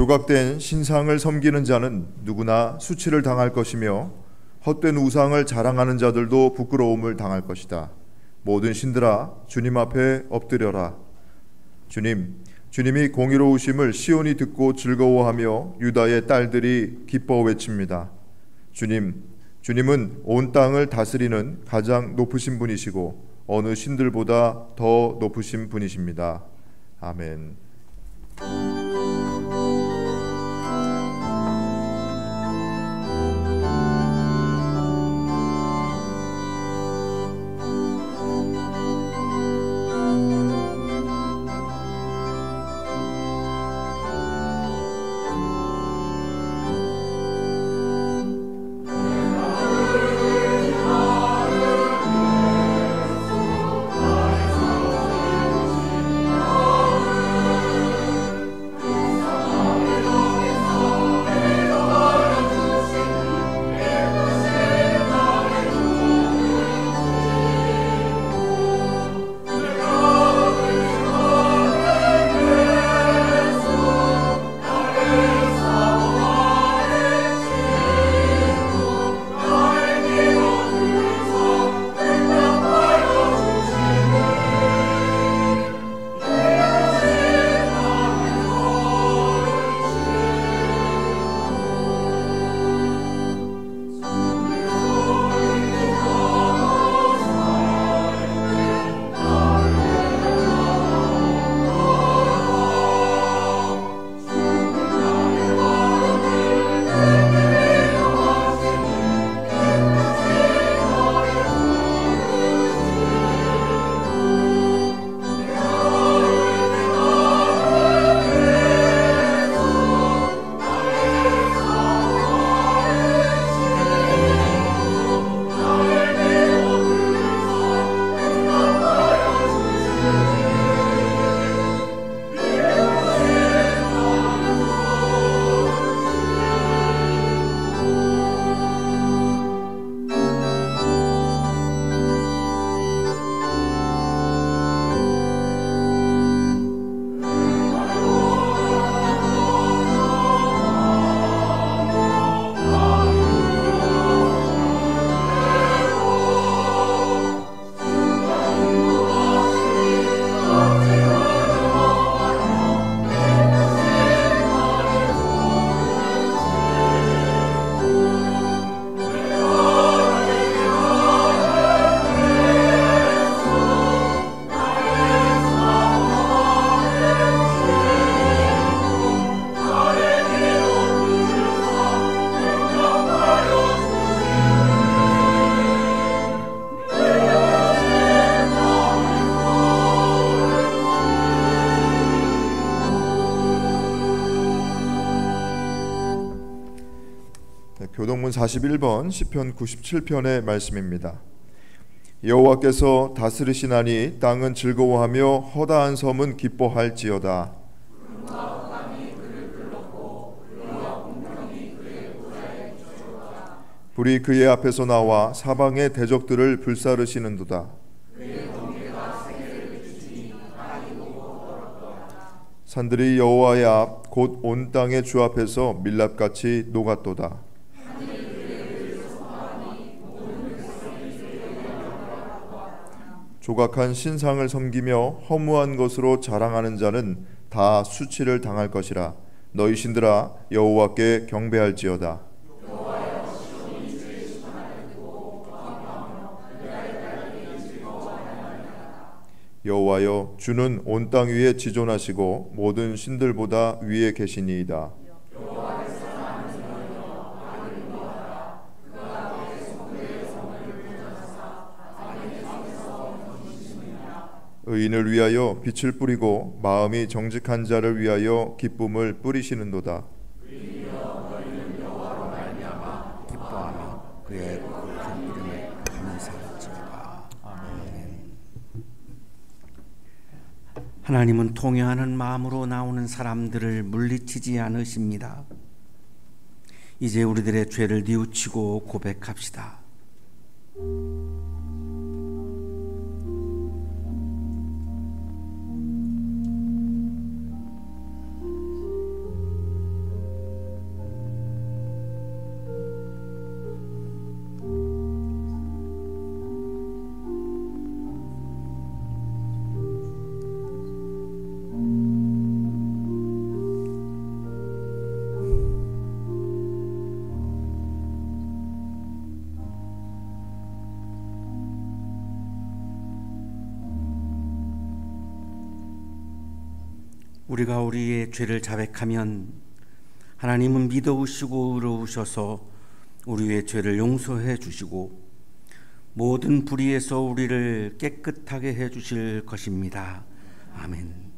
조각된 신상을 섬기는 자는 누구나 수치를 당할 것이며 헛된 우상을 자랑하는 자들도 부끄러움을 당할 것이다. 모든 신들아 주님 앞에 엎드려라. 주님이 공의로우심을 시온이 듣고 즐거워하며 유다의 딸들이 기뻐 외칩니다. 주님은 온 땅을 다스리는 가장 높으신 분이시고 어느 신들보다 더 높으신 분이십니다. 아멘. 교동문 41번 시편 97편의 말씀입니다. 여호와께서 다스리시나니 땅은 즐거워하며 허다한 섬은 기뻐할지어다. 불이 그의 앞에서 나와 사방의 대적들을 불사르시는도다. 산들이 여호와의 앞 곧 온 땅의 주 앞에서 밀랍같이 녹았도다. 조각한 신상을 섬기며 허무한 것으로 자랑하는 자는 다 수치를 당할 것이라. 너희 신들아 여호와께 경배할지어다. 여호와여 주는 온 땅 위에 지존하시고 모든 신들보다 위에 계시니이다. 의인을 위하여 빛을 뿌리고 마음이 정직한 자를 위하여 기쁨을 뿌리시는도다. 기뻐하며 그의 큰 이름에 감사할지어다. 아멘. 하나님은 통회하는 마음으로 나오는 사람들을 물리치지 않으십니다. 이제 우리들의 죄를 뉘우치고 고백합시다. 우리가 우리의 죄를 자백하면 하나님은 믿어오시고 의로우셔서 우리의 죄를 용서해 주시고 모든 불의에서 우리를 깨끗하게 해 주실 것입니다. 아멘.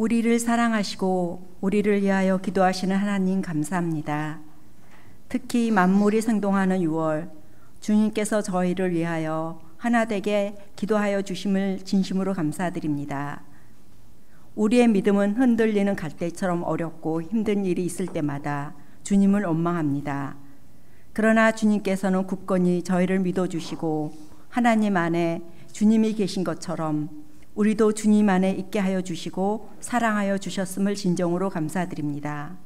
우리를 사랑하시고 우리를 위하여 기도하시는 하나님 감사합니다. 특히 만물이 생동하는 6월 주님께서 저희를 위하여 하나 되게 기도하여 주심을 진심으로 감사드립니다. 우리의 믿음은 흔들리는 갈대처럼 어렵고 힘든 일이 있을 때마다 주님을 원망합니다. 그러나 주님께서는 굳건히 저희를 믿어주시고 하나님 안에 주님이 계신 것처럼 우리도 주님 안에 있게 하여 주시고 사랑하여 주셨음을 진정으로 감사드립니다.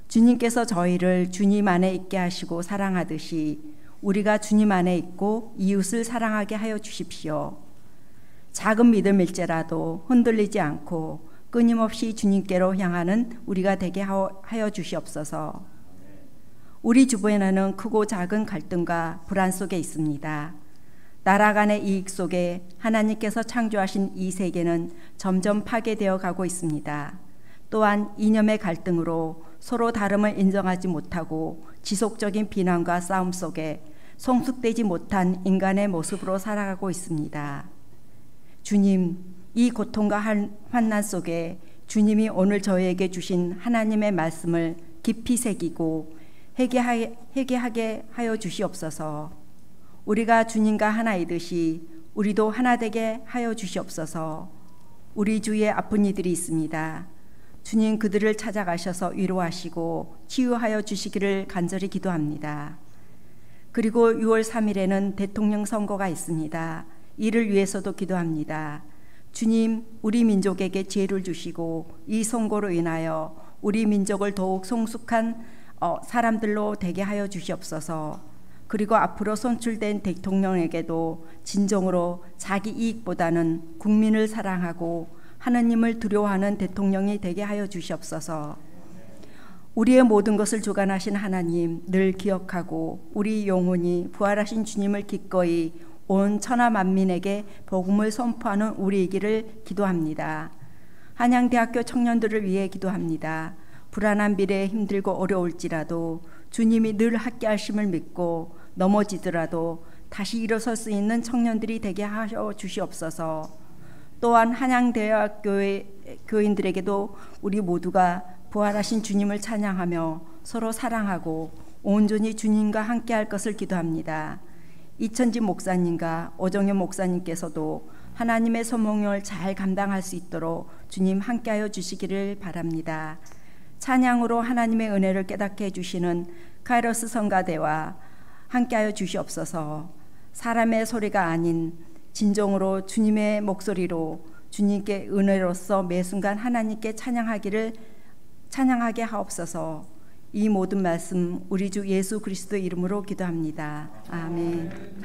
주님께서 저희를 주님 안에 있게 하시고 사랑하듯이 우리가 주님 안에 있고 이웃을 사랑하게 하여 주십시오. 작은 믿음일지라도 흔들리지 않고 끊임없이 주님께로 향하는 우리가 되게 하여 주시옵소서. 우리 주변에는 크고 작은 갈등과 불안 속에 있습니다. 나라 간의 이익 속에 하나님께서 창조하신 이 세계는 점점 파괴되어 가고 있습니다. 또한 이념의 갈등으로 서로 다름을 인정하지 못하고 지속적인 비난과 싸움 속에 성숙되지 못한 인간의 모습으로 살아가고 있습니다. 주님, 이 고통과 환난 속에 주님이 오늘 저희에게 주신 하나님의 말씀을 깊이 새기고 회개하게 하여 주시옵소서. 우리가 주님과 하나이듯이 우리도 하나 되게 하여 주시옵소서. 우리 주위에 아픈 이들이 있습니다. 주님 그들을 찾아가셔서 위로하시고 치유하여 주시기를 간절히 기도합니다. 그리고 6월 3일에는 대통령 선거가 있습니다. 이를 위해서도 기도합니다. 주님, 우리 민족에게 지혜를 주시고 이 선거로 인하여 우리 민족을 더욱 성숙한 사람들로 되게 하여 주시옵소서. 그리고 앞으로 선출된 대통령에게도 진정으로 자기 이익보다는 국민을 사랑하고 하느님을 두려워하는 대통령이 되게 하여 주시옵소서. 우리의 모든 것을 주관하신 하나님 늘 기억하고 우리 영혼이 부활하신 주님을 기꺼이 온 천하 만민에게 복음을 선포하는 우리이기를 기도합니다. 한양대학교 청년들을 위해 기도합니다. 불안한 미래에 힘들고 어려울지라도 주님이 늘 함께하심을 믿고 넘어지더라도 다시 일어설 수 있는 청년들이 되게 하여 주시옵소서. 또한 한양대학교의 교인들에게도 우리 모두가 부활하신 주님을 찬양하며 서로 사랑하고 온전히 주님과 함께할 것을 기도합니다. 이천진 목사님과 오정현 목사님께서도 하나님의 소명을 잘 감당할 수 있도록 주님 함께하여 주시기를 바랍니다. 찬양으로 하나님의 은혜를 깨닫게 해주시는 카이로스 성가대와 함께하여 주시옵소서. 사람의 소리가 아닌 진정으로 주님의 목소리로 주님께 은혜로서 매 순간 하나님께 찬양하게 하옵소서. 이 모든 말씀 우리 주 예수 그리스도 이름으로 기도합니다. 아멘.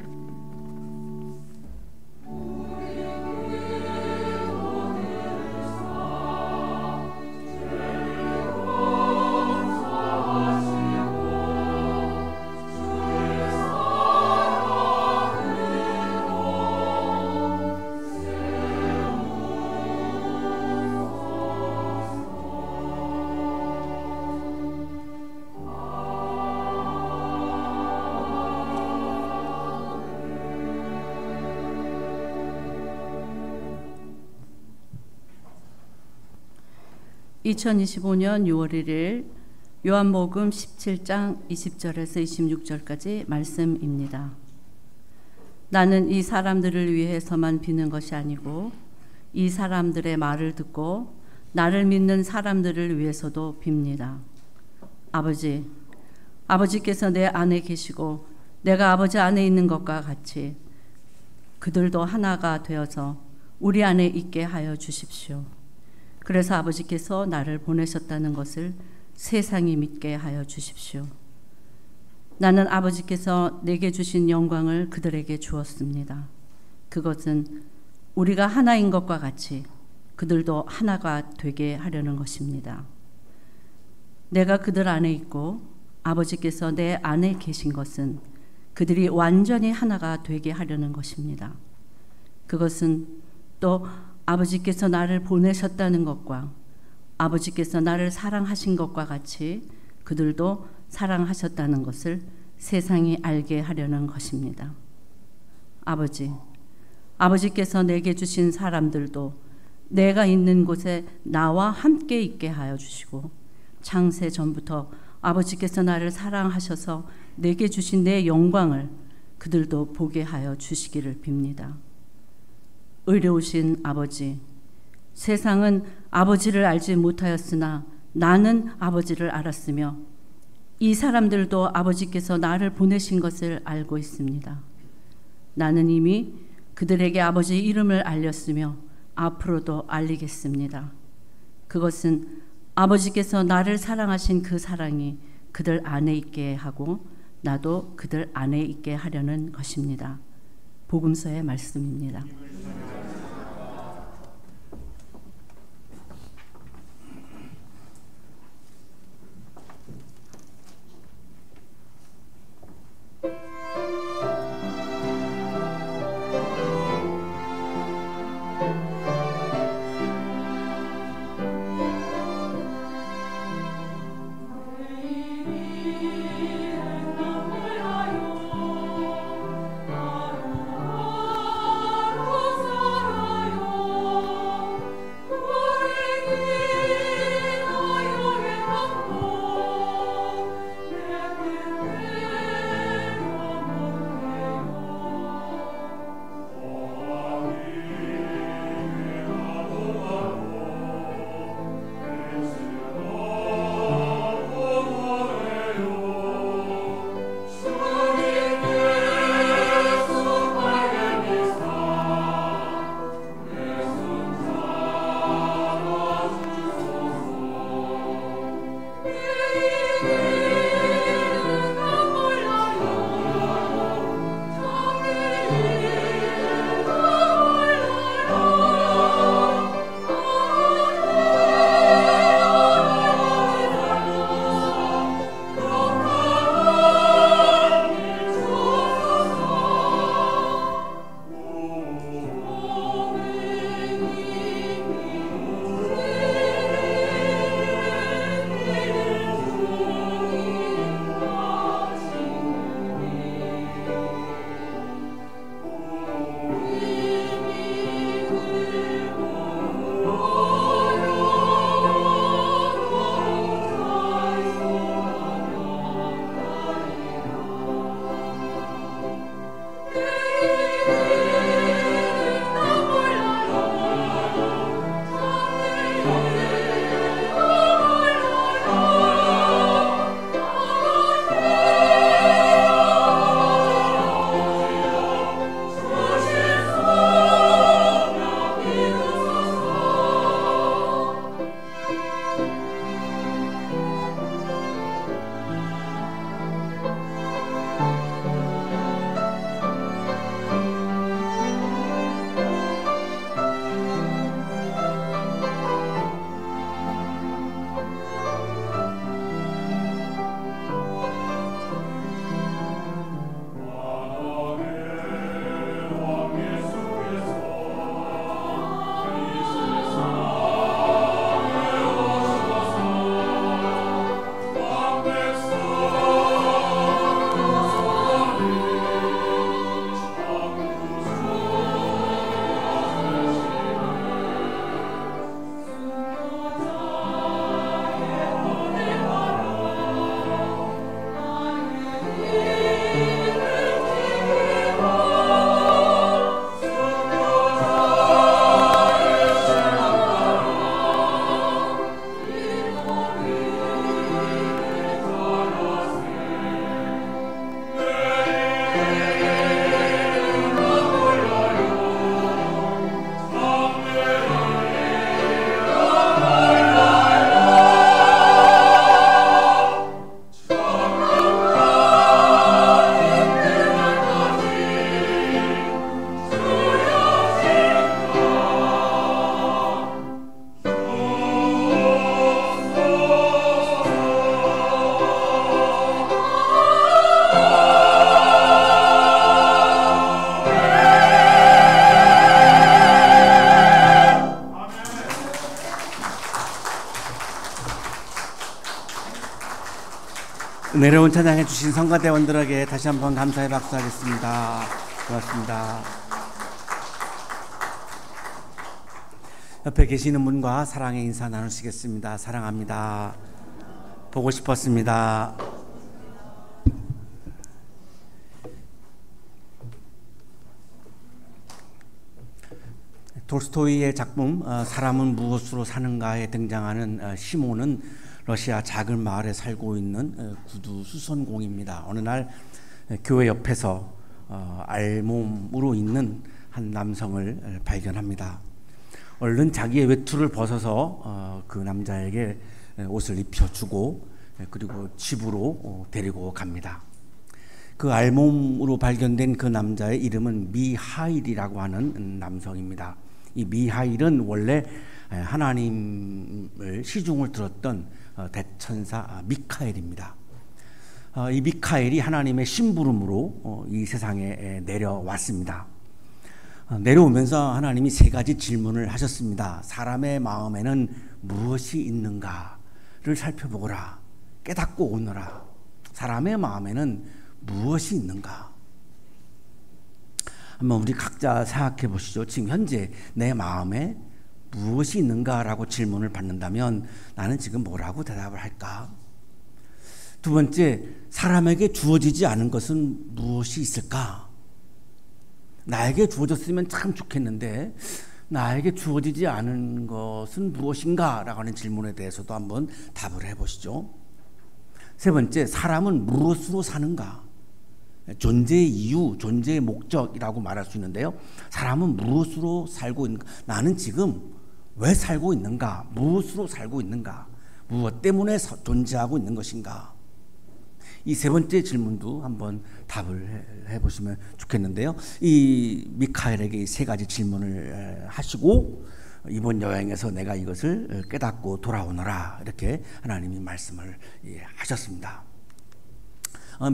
(2025년 6월 1일) 요한복음 17장 20절에서 26절까지 말씀입니다. 나는 이 사람들을 위해서만 비는 것이 아니고 이 사람들의 말을 듣고 나를 믿는 사람들을 위해서도 빕니다. 아버지께서 내 안에 계시고 내가 아버지 안에 있는 것과 같이 그들도 하나가 되어서 우리 안에 있게 하여 주십시오. 그래서 아버지께서 나를 보내셨다는 것을 세상이 믿게 하여 주십시오. 나는 아버지께서 내게 주신 영광을 그들에게 주었습니다. 그것은 우리가 하나인 것과 같이 그들도 하나가 되게 하려는 것입니다. 내가 그들 안에 있고 아버지께서 내 안에 계신 것은 그들이 완전히 하나가 되게 하려는 것입니다. 그것은 또 아버지께서 나를 보내셨다는 것과 아버지께서 나를 사랑하신 것과 같이 그들도 사랑하셨다는 것을 세상이 알게 하려는 것입니다. 아버지께서 내게 주신 사람들도 내가 있는 곳에 나와 함께 있게 하여 주시고 창세 전부터 아버지께서 나를 사랑하셔서 내게 주신 내 영광을 그들도 보게 하여 주시기를 빕니다. 의로우신 아버지, 세상은 아버지를 알지 못하였으나 나는 아버지를 알았으며 이 사람들도 아버지께서 나를 보내신 것을 알고 있습니다. 나는 이미 그들에게 아버지 이름을 알렸으며 앞으로도 알리겠습니다. 그것은 아버지께서 나를 사랑하신 그 사랑이 그들 안에 있게 하고 나도 그들 안에 있게 하려는 것입니다. 복음서의 말씀입니다. Oh 은혜로운 찬양해 주신 성가대원들에게 다시 한번 감사의 박수하겠습니다. 고맙습니다. 옆에 계시는 분과 사랑의 인사 나누시겠습니다. 사랑합니다. 보고 싶었습니다. 톨스토이의 작품 사람은 무엇으로 사는가에 등장하는 시몬은 러시아 작은 마을에 살고 있는 구두 수선공입니다. 어느 날 교회 옆에서 알몸으로 있는 한 남성을 발견합니다. 얼른 자기의 외투를 벗어서 그 남자에게 옷을 입혀주고 그리고 집으로 데리고 갑니다. 그 알몸으로 발견된 그 남자의 이름은 미하일이라고 하는 남성입니다. 이 미하일은 원래 하나님을 시중을 들었던 대천사 미카엘입니다. 이 미카엘이 하나님의 심부름으로 이 세상에 내려왔습니다. 내려오면서 하나님이 세 가지 질문을 하셨습니다. 사람의 마음에는 무엇이 있는가를 살펴보거라. 깨닫고 오너라. 사람의 마음에는 무엇이 있는가? 한번 우리 각자 생각해 보시죠. 지금 현재 내 마음에 무엇이 있는가라고 질문을 받는다면 나는 지금 뭐라고 대답을 할까? 두 번째, 사람에게 주어지지 않은 것은 무엇이 있을까? 나에게 주어졌으면 참 좋겠는데 나에게 주어지지 않은 것은 무엇인가? 라고 하는 질문에 대해서도 한번 답을 해보시죠. 세 번째, 사람은 무엇으로 사는가? 존재의 이유, 존재의 목적이라고 말할 수 있는데요. 사람은 무엇으로 살고 있는가? 나는 지금 왜 살고 있는가? 무엇으로 살고 있는가? 무엇 때문에 존재하고 있는 것인가? 이 세 번째 질문도 한번 답을 해보시면 좋겠는데요. 이 미카엘에게 이 세 가지 질문을 하시고 이번 여행에서 내가 이것을 깨닫고 돌아오너라 이렇게 하나님이 말씀을 하셨습니다.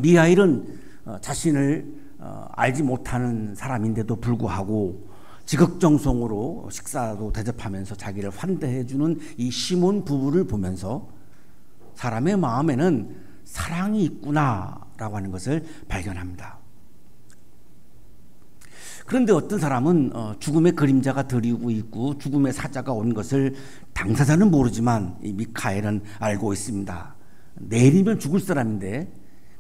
미하일은 자신을 알지 못하는 사람인데도 불구하고 지극정성으로 식사도 대접하면서 자기를 환대해주는 이 시몬 부부를 보면서 사람의 마음에는 사랑이 있구나라고 하는 것을 발견합니다. 그런데 어떤 사람은 죽음의 그림자가 드리고 있고 죽음의 사자가 온 것을 당사자는 모르지만 이 미카엘은 알고 있습니다. 내일이면 죽을 사람인데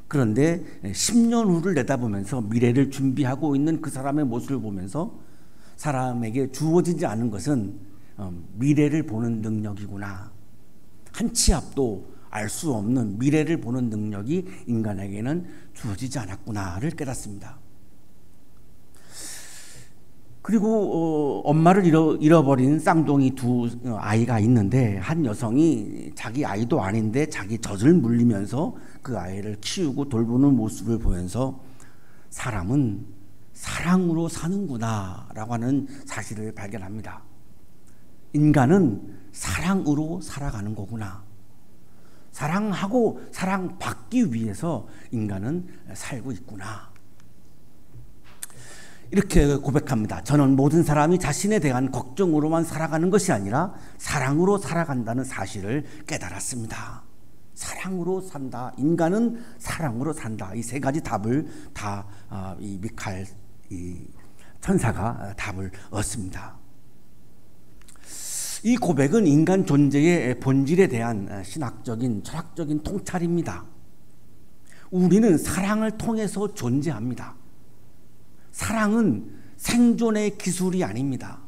그런데 10년 후를 내다보면서 미래를 준비하고 있는 그 사람의 모습을 보면서 사람에게 주어지지 않은 것은 미래를 보는 능력이구나. 한 치 앞도 알 수 없는 미래를 보는 능력이 인간에게는 주어지지 않았구나를 깨닫습니다. 그리고 엄마를 잃어버린 쌍둥이 두 아이가 있는데 한 여성이 자기 아이도 아닌데 자기 젖을 물리면서 그 아이를 키우고 돌보는 모습을 보면서 사람은 사랑으로 사는구나 라고 하는 사실을 발견합니다. 인간은 사랑으로 살아가는 거구나. 사랑하고 사랑받기 위해서 인간은 살고 있구나. 이렇게 고백합니다. 저는 모든 사람이 자신에 대한 걱정으로만 살아가는 것이 아니라 사랑으로 살아간다는 사실을 깨달았습니다. 사랑으로 산다. 인간은 사랑으로 산다. 이 세 가지 답을 다 이 미카엘 이 천사가 답을 얻습니다. 이 고백은 인간 존재의 본질에 대한 신학적인 철학적인 통찰입니다. 우리는 사랑을 통해서 존재합니다. 사랑은 생존의 기술이 아닙니다.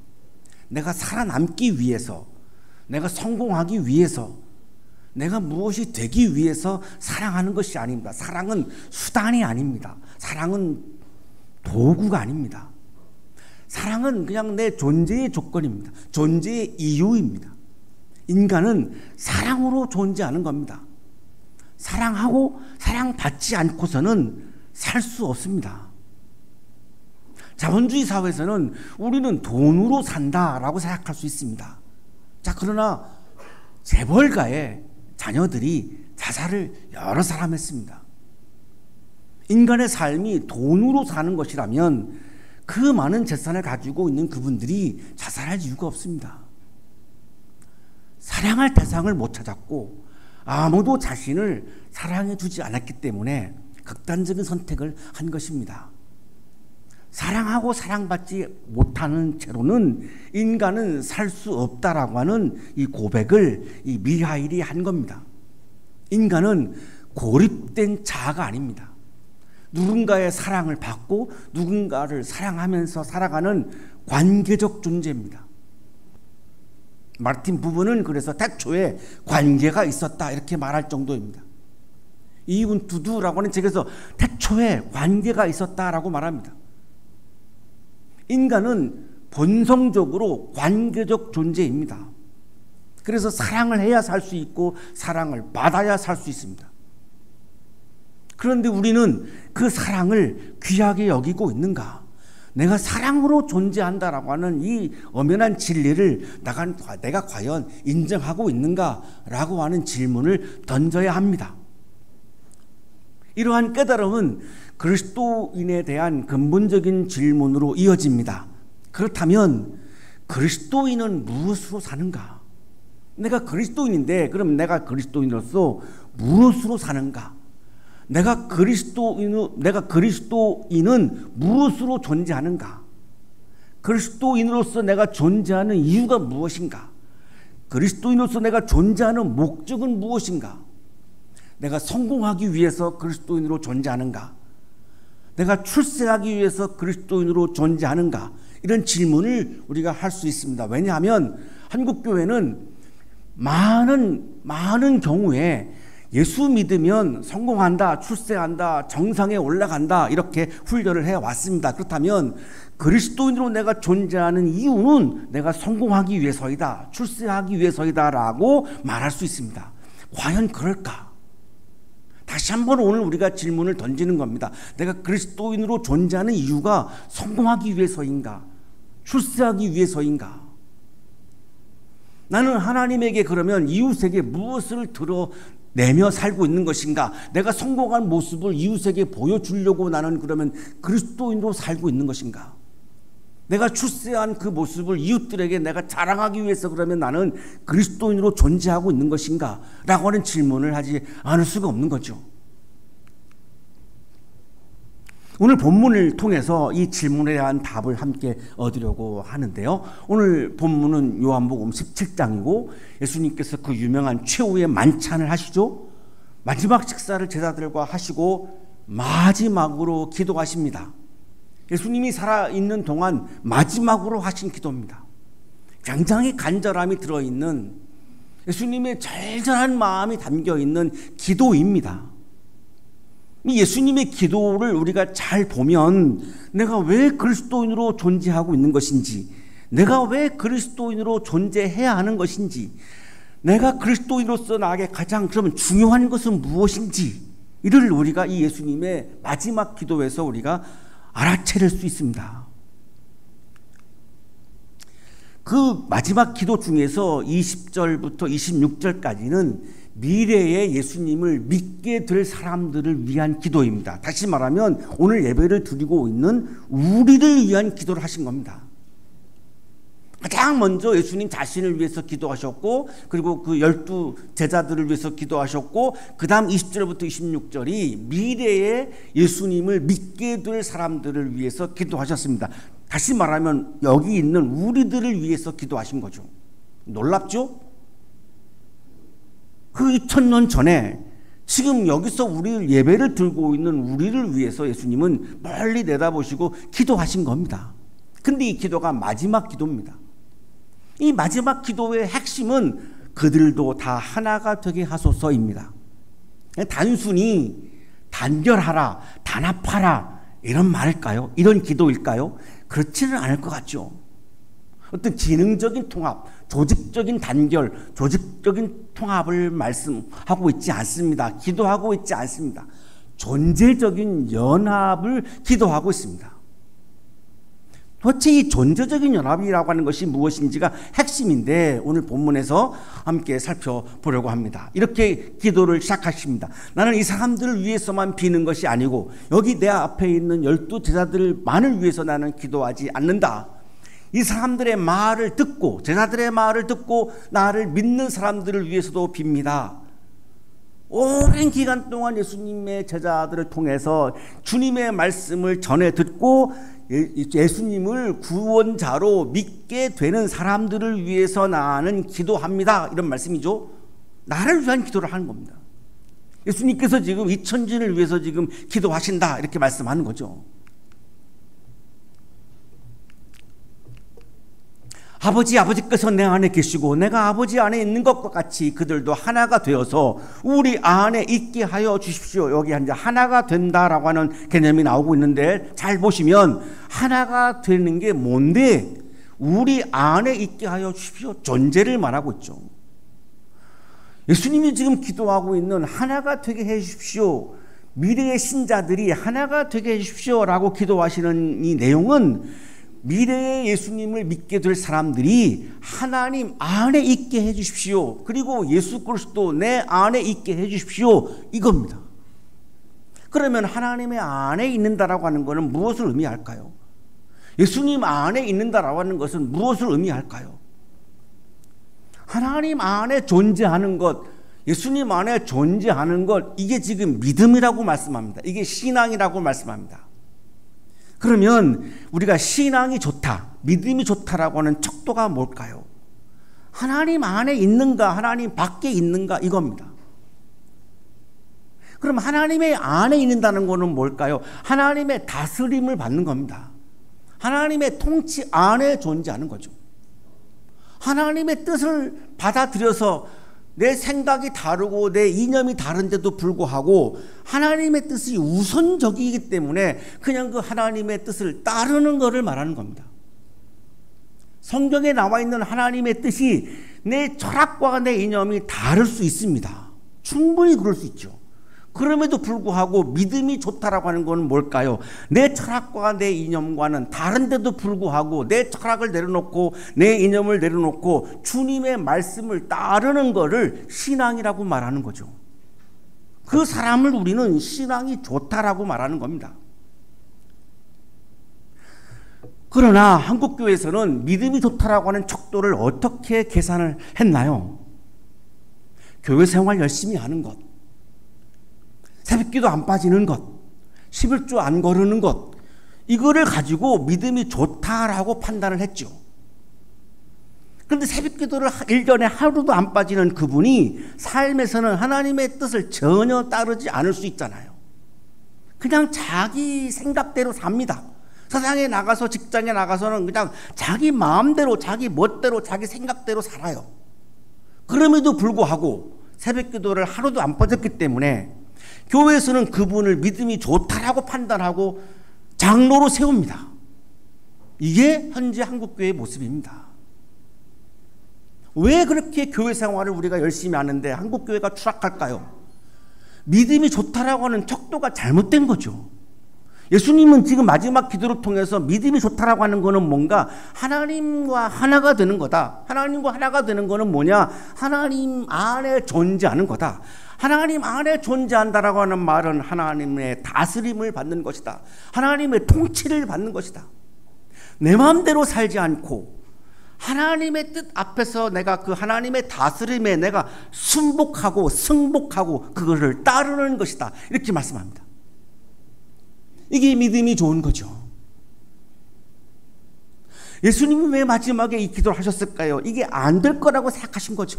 내가 살아남기 위해서, 내가 성공하기 위해서, 내가 무엇이 되기 위해서 사랑하는 것이 아닙니다. 사랑은 수단이 아닙니다. 사랑은 도구가 아닙니다. 사랑은 그냥 내 존재의 조건입니다. 존재의 이유입니다. 인간은 사랑으로 존재하는 겁니다. 사랑하고 사랑받지 않고서는 살 수 없습니다. 자본주의 사회에서는 우리는 돈으로 산다라고 생각할 수 있습니다. 자, 그러나 재벌가의 자녀들이 자살을 여러 사람 했습니다. 인간의 삶이 돈으로 사는 것이라면 그 많은 재산을 가지고 있는 그분들이 자살할 이유가 없습니다. 사랑할 대상을 못 찾았고 아무도 자신을 사랑해 주지 않았기 때문에 극단적인 선택을 한 것입니다. 사랑하고 사랑받지 못하는 채로는 인간은 살 수 없다라고 하는 이 고백을 이 미하일이 한 겁니다. 인간은 고립된 자아가 아닙니다. 누군가의 사랑을 받고 누군가를 사랑하면서 살아가는 관계적 존재입니다. 마르틴 부부는 그래서 태초에 관계가 있었다 이렇게 말할 정도입니다. 이분 두두라고 하는 책에서 태초에 관계가 있었다라고 말합니다. 인간은 본성적으로 관계적 존재입니다. 그래서 사랑을 해야 살 수 있고 사랑을 받아야 살 수 있습니다. 그런데 우리는 그 사랑을 귀하게 여기고 있는가? 내가 사랑으로 존재한다라고 하는 이 엄연한 진리를 내가 과연 인정하고 있는가라고 하는 질문을 던져야 합니다. 이러한 깨달음은 그리스도인에 대한 근본적인 질문으로 이어집니다. 그렇다면 그리스도인은 무엇으로 사는가? 내가 그리스도인인데 그럼 내가 그리스도인으로서 무엇으로 사는가? 내가 그리스도인은 무엇으로 존재하는가? 그리스도인으로서 내가 존재하는 이유가 무엇인가? 그리스도인으로서 내가 존재하는 목적은 무엇인가? 내가 성공하기 위해서 그리스도인으로 존재하는가? 내가 출세하기 위해서 그리스도인으로 존재하는가? 이런 질문을 우리가 할 수 있습니다. 왜냐하면 한국교회는 많은 경우에 예수 믿으면 성공한다, 출세한다, 정상에 올라간다 이렇게 훈련을 해왔습니다. 그렇다면 그리스도인으로 내가 존재하는 이유는 내가 성공하기 위해서이다, 출세하기 위해서이다 라고 말할 수 있습니다. 과연 그럴까? 다시 한번 오늘 우리가 질문을 던지는 겁니다. 내가 그리스도인으로 존재하는 이유가 성공하기 위해서인가? 출세하기 위해서인가? 나는 하나님에게 그러면 이웃에게 무엇을 드러내며 살고 있는 것인가? 내가 성공한 모습을 이웃에게 보여주려고 나는 그러면 그리스도인으로 살고 있는 것인가? 내가 출세한 그 모습을 이웃들에게 내가 자랑하기 위해서 그러면 나는 그리스도인으로 존재하고 있는 것인가? 라고 하는 질문을 하지 않을 수가 없는 거죠. 오늘 본문을 통해서 이 질문에 대한 답을 함께 얻으려고 하는데요. 오늘 본문은 요한복음 17장이고 예수님께서 그 유명한 최후의 만찬을 하시죠. 마지막 식사를 제자들과 하시고 마지막으로 기도하십니다. 예수님이 살아있는 동안 마지막으로 하신 기도입니다. 굉장히 간절함이 들어있는 예수님의 절절한 마음이 담겨있는 기도입니다. 이 예수님의 기도를 우리가 잘 보면 내가 왜 그리스도인으로 존재하고 있는 것인지, 내가 왜 그리스도인으로 존재해야 하는 것인지, 내가 그리스도인으로서 나에게 가장 그러면 중요한 것은 무엇인지 이를 우리가 이 예수님의 마지막 기도에서 우리가 알아차릴 수 있습니다. 그 마지막 기도 중에서 20절부터 26절까지는 미래의 예수님을 믿게 될 사람들을 위한 기도입니다. 다시 말하면 오늘 예배를 드리고 있는 우리를 위한 기도를 하신 겁니다. 가장 먼저 예수님 자신을 위해서 기도하셨고, 그리고 그 12 제자들을 위해서 기도하셨고, 그 다음 20절부터 26절이 미래의 예수님을 믿게 될 사람들을 위해서 기도하셨습니다. 다시 말하면 여기 있는 우리들을 위해서 기도하신 거죠. 놀랍죠? 그 2000년 전에 지금 여기서 우리 예배를 들고 있는 우리를 위해서 예수님은 멀리 내다보시고 기도하신 겁니다. 근데 이 기도가 마지막 기도입니다. 이 마지막 기도의 핵심은 그들도 다 하나가 되게 하소서입니다. 단순히 단결하라, 단합하라 이런 말일까요? 이런 기도일까요? 그렇지는 않을 것 같죠. 어떤 기능적인 통합, 조직적인 단결, 조직적인 통합을 말씀하고 있지 않습니다. 기도하고 있지 않습니다. 존재적인 연합을 기도하고 있습니다. 도대체 이 존재적인 연합이라고 하는 것이 무엇인지가 핵심인데 오늘 본문에서 함께 살펴보려고 합니다. 이렇게 기도를 시작하십니다. 나는 이 사람들을 위해서만 비는 것이 아니고 여기 내 앞에 있는 12 제자들만을 위해서 나는 기도하지 않는다. 이 사람들의 말을 듣고 제자들의 말을 듣고 나를 믿는 사람들을 위해서도 빕니다. 오랜 기간 동안 예수님의 제자들을 통해서 주님의 말씀을 전해 듣고 예수님을 구원자로 믿게 되는 사람들을 위해서 나는 기도합니다. 이런 말씀이죠. 나를 위한 기도를 하는 겁니다. 예수님께서 지금 2000진을 위해서 지금 기도하신다 이렇게 말씀하는 거죠. 아버지께서 내 안에 계시고 내가 아버지 안에 있는 것과 같이 그들도 하나가 되어서 우리 안에 있게 하여 주십시오. 여기 이제 하나가 된다라고 하는 개념이 나오고 있는데 잘 보시면 하나가 되는 게 뭔데 우리 안에 있게 하여 주십시오. 존재를 말하고 있죠. 예수님이 지금 기도하고 있는 하나가 되게 해 주십시오. 미래의 신자들이 하나가 되게 해 주십시오라고 기도하시는 이 내용은 미래의 예수님을 믿게 될 사람들이 하나님 안에 있게 해 주십시오. 그리고 예수 그리스도 내 안에 있게 해 주십시오. 이겁니다. 그러면 하나님의 안에 있는다라고 하는 것은 무엇을 의미할까요? 예수님 안에 있는다라고 하는 것은 무엇을 의미할까요? 하나님 안에 존재하는 것, 예수님 안에 존재하는 것, 이게 지금 믿음이라고 말씀합니다. 이게 신앙이라고 말씀합니다. 그러면 우리가 신앙이 좋다, 믿음이 좋다라고 하는 척도가 뭘까요? 하나님 안에 있는가, 하나님 밖에 있는가 이겁니다. 그럼 하나님의 안에 있는다는 것은 뭘까요? 하나님의 다스림을 받는 겁니다. 하나님의 통치 안에 존재하는 거죠. 하나님의 뜻을 받아들여서 내 생각이 다르고 내 이념이 다른데도 불구하고 하나님의 뜻이 우선적이기 때문에 그냥 그 하나님의 뜻을 따르는 것을 말하는 겁니다. 성경에 나와 있는 하나님의 뜻이 내 철학과 내 이념이 다를 수 있습니다. 충분히 그럴 수 있죠. 그럼에도 불구하고 믿음이 좋다라고 하는 건 뭘까요? 내 철학과 내 이념과는 다른데도 불구하고 내 철학을 내려놓고 내 이념을 내려놓고 주님의 말씀을 따르는 것을 신앙이라고 말하는 거죠. 그 사람을 우리는 신앙이 좋다라고 말하는 겁니다. 그러나 한국교회에서는 믿음이 좋다라고 하는 척도를 어떻게 계산을 했나요? 교회 생활 열심히 하는 것, 새벽기도 안 빠지는 것, 11조 안 거르는 것, 이거를 가지고 믿음이 좋다라고 판단을 했죠. 그런데 새벽기도를 1년에 하루도 안 빠지는 그분이 삶에서는 하나님의 뜻을 전혀 따르지 않을 수 있잖아요. 그냥 자기 생각대로 삽니다. 세상에 나가서 직장에 나가서는 그냥 자기 마음대로 자기 멋대로 자기 생각대로 살아요. 그럼에도 불구하고 새벽기도를 하루도 안 빠졌기 때문에 교회에서는 그분을 믿음이 좋다라고 판단하고 장로로 세웁니다. 이게 현재 한국교회의 모습입니다. 왜 그렇게 교회 생활을 우리가 열심히 하는데 한국교회가 추락할까요? 믿음이 좋다라고 하는 척도가 잘못된 거죠. 예수님은 지금 마지막 기도를 통해서 믿음이 좋다라고 하는 거는 뭔가 하나님과 하나가 되는 거다. 하나님과 하나가 되는 거는 뭐냐? 하나님 안에 존재하는 거다. 하나님 안에 존재한다라고 하는 말은 하나님의 다스림을 받는 것이다. 하나님의 통치를 받는 것이다. 내 마음대로 살지 않고 하나님의 뜻 앞에서 내가 그 하나님의 다스림에 내가 순복하고 승복하고 그것을 따르는 것이다. 이렇게 말씀합니다. 이게 믿음이 좋은 거죠. 예수님이 왜 마지막에 이 기도를 하셨을까요? 이게 안 될 거라고 생각하신 거죠.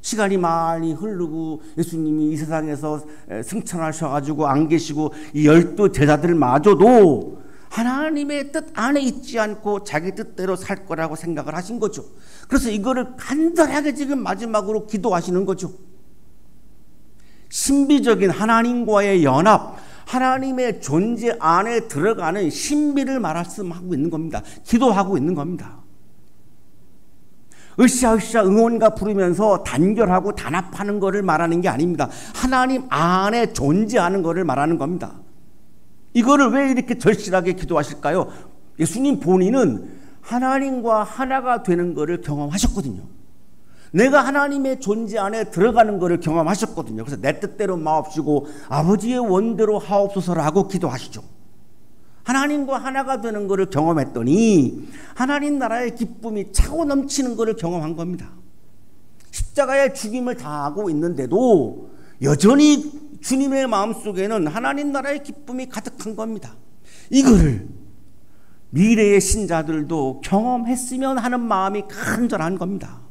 시간이 많이 흐르고 예수님이 이 세상에서 승천하셔가지고 안 계시고 이 12 제자들마저도 하나님의 뜻 안에 있지 않고 자기 뜻대로 살 거라고 생각을 하신 거죠. 그래서 이거를 간절하게 지금 마지막으로 기도하시는 거죠. 신비적인 하나님과의 연합, 하나님의 존재 안에 들어가는 신비를 말씀하고 있는 겁니다. 기도하고 있는 겁니다. 으쌰으쌰 응원가 부르면서 단결하고 단합하는 것을 말하는 게 아닙니다. 하나님 안에 존재하는 것을 말하는 겁니다. 이거를 왜 이렇게 절실하게 기도하실까요? 예수님 본인은 하나님과 하나가 되는 것을 경험하셨거든요. 내가 하나님의 존재 안에 들어가는 것을 경험하셨거든요. 그래서 내 뜻대로 마옵시고 아버지의 원대로 하옵소서라고 기도하시죠. 하나님과 하나가 되는 것을 경험했더니 하나님 나라의 기쁨이 차고 넘치는 것을 경험한 겁니다. 십자가의 죽임을 당하고 있는데도 여전히 주님의 마음속에는 하나님 나라의 기쁨이 가득한 겁니다. 이거를 미래의 신자들도 경험했으면 하는 마음이 간절한 겁니다.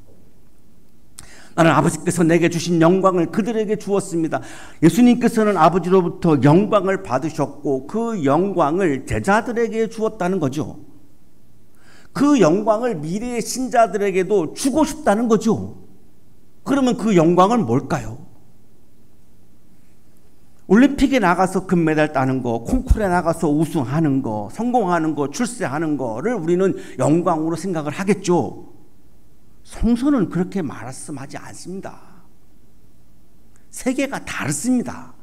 나는 아버지께서 내게 주신 영광을 그들에게 주었습니다. 예수님께서는 아버지로부터 영광을 받으셨고 그 영광을 제자들에게 주었다는 거죠. 그 영광을 미래의 신자들에게도 주고 싶다는 거죠. 그러면 그 영광은 뭘까요? 올림픽에 나가서 금메달 따는 거, 콩쿠르에 나가서 우승하는 거, 성공하는 거, 출세하는 거를 우리는 영광으로 생각을 하겠죠. 성서는 그렇게 말씀하지 않습니다. 세계가 다릅니다.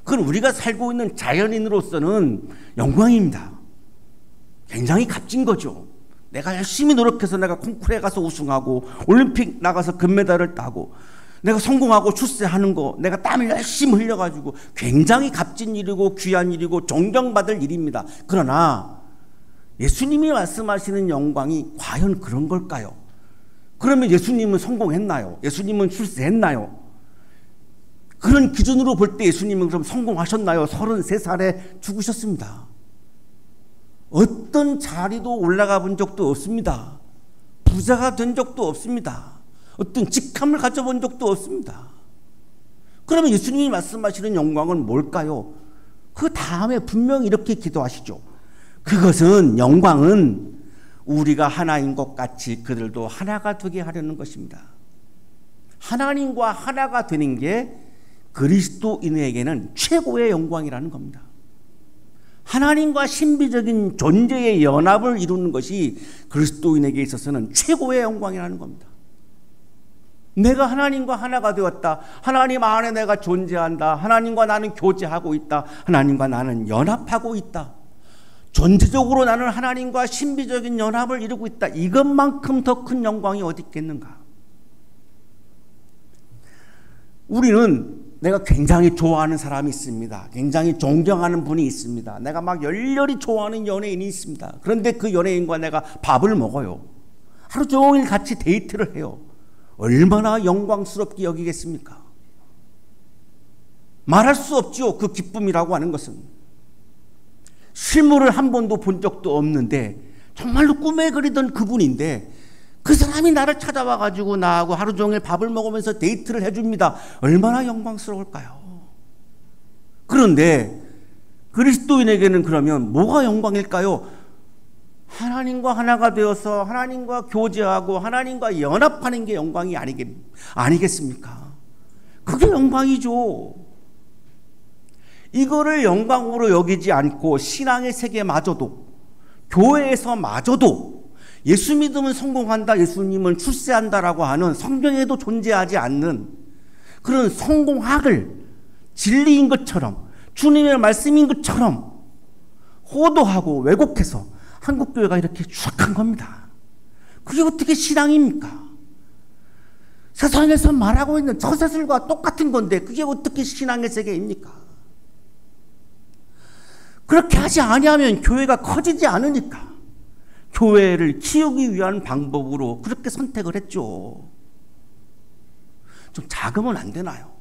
그건 우리가 살고 있는 자연인으로서는 영광입니다. 굉장히 값진 거죠. 내가 열심히 노력해서 내가 콩쿠르에 가서 우승하고 올림픽 나가서 금메달을 따고 내가 성공하고 출세하는 거, 내가 땀을 열심히 흘려가지고 굉장히 값진 일이고 귀한 일이고 존경받을 일입니다. 그러나 예수님이 말씀하시는 영광이 과연 그런 걸까요? 그러면 예수님은 성공했나요? 예수님은 출세했나요? 그런 기준으로 볼 때 예수님은 그럼 성공하셨나요? 33살에 죽으셨습니다. 어떤 자리도 올라가 본 적도 없습니다. 부자가 된 적도 없습니다. 어떤 직함을 가져본 적도 없습니다. 그러면 예수님이 말씀하시는 영광은 뭘까요? 그 다음에 분명히 이렇게 기도하시죠. 그것은 영광은 우리가 하나인 것 같이 그들도 하나가 되게 하려는 것입니다. 하나님과 하나가 되는 게 그리스도인에게는 최고의 영광이라는 겁니다. 하나님과 신비적인 존재의 연합을 이루는 것이 그리스도인에게 있어서는 최고의 영광이라는 겁니다. 내가 하나님과 하나가 되었다. 하나님 안에 내가 존재한다. 하나님과 나는 교제하고 있다. 하나님과 나는 연합하고 있다. 존재적으로 나는 하나님과 신비적인 연합을 이루고 있다. 이것만큼 더 큰 영광이 어디 있겠는가? 우리는 내가 굉장히 좋아하는 사람이 있습니다. 굉장히 존경하는 분이 있습니다. 내가 막 열렬히 좋아하는 연예인이 있습니다. 그런데 그 연예인과 내가 밥을 먹어요. 하루 종일 같이 데이트를 해요. 얼마나 영광스럽게 여기겠습니까? 말할 수 없죠. 그 기쁨이라고 하는 것은. 실물을 한 번도 본 적도 없는데 정말로 꿈에 그리던 그분인데 그 사람이 나를 찾아와 가지고 나하고 하루 종일 밥을 먹으면서 데이트를 해줍니다. 얼마나 영광스러울까요? 그런데 그리스도인에게는 그러면 뭐가 영광일까요? 하나님과 하나가 되어서 하나님과 교제하고 하나님과 연합하는 게 영광이 아니겠습니까? 그게 영광이죠. 이거를 영광으로 여기지 않고 신앙의 세계마저도, 교회에서마저도 예수 믿으면 성공한다, 예수님은 출세한다라고 하는 성경에도 존재하지 않는 그런 성공학을 진리인 것처럼, 주님의 말씀인 것처럼 호도하고 왜곡해서 한국교회가 이렇게 추락한 겁니다. 그게 어떻게 신앙입니까? 세상에서 말하고 있는 저세술과 똑같은 건데 그게 어떻게 신앙의 세계입니까? 그렇게 하지 아니하면 교회가 커지지 않으니까 교회를 키우기 위한 방법으로 그렇게 선택을 했죠. 좀 작으면 안 되나요?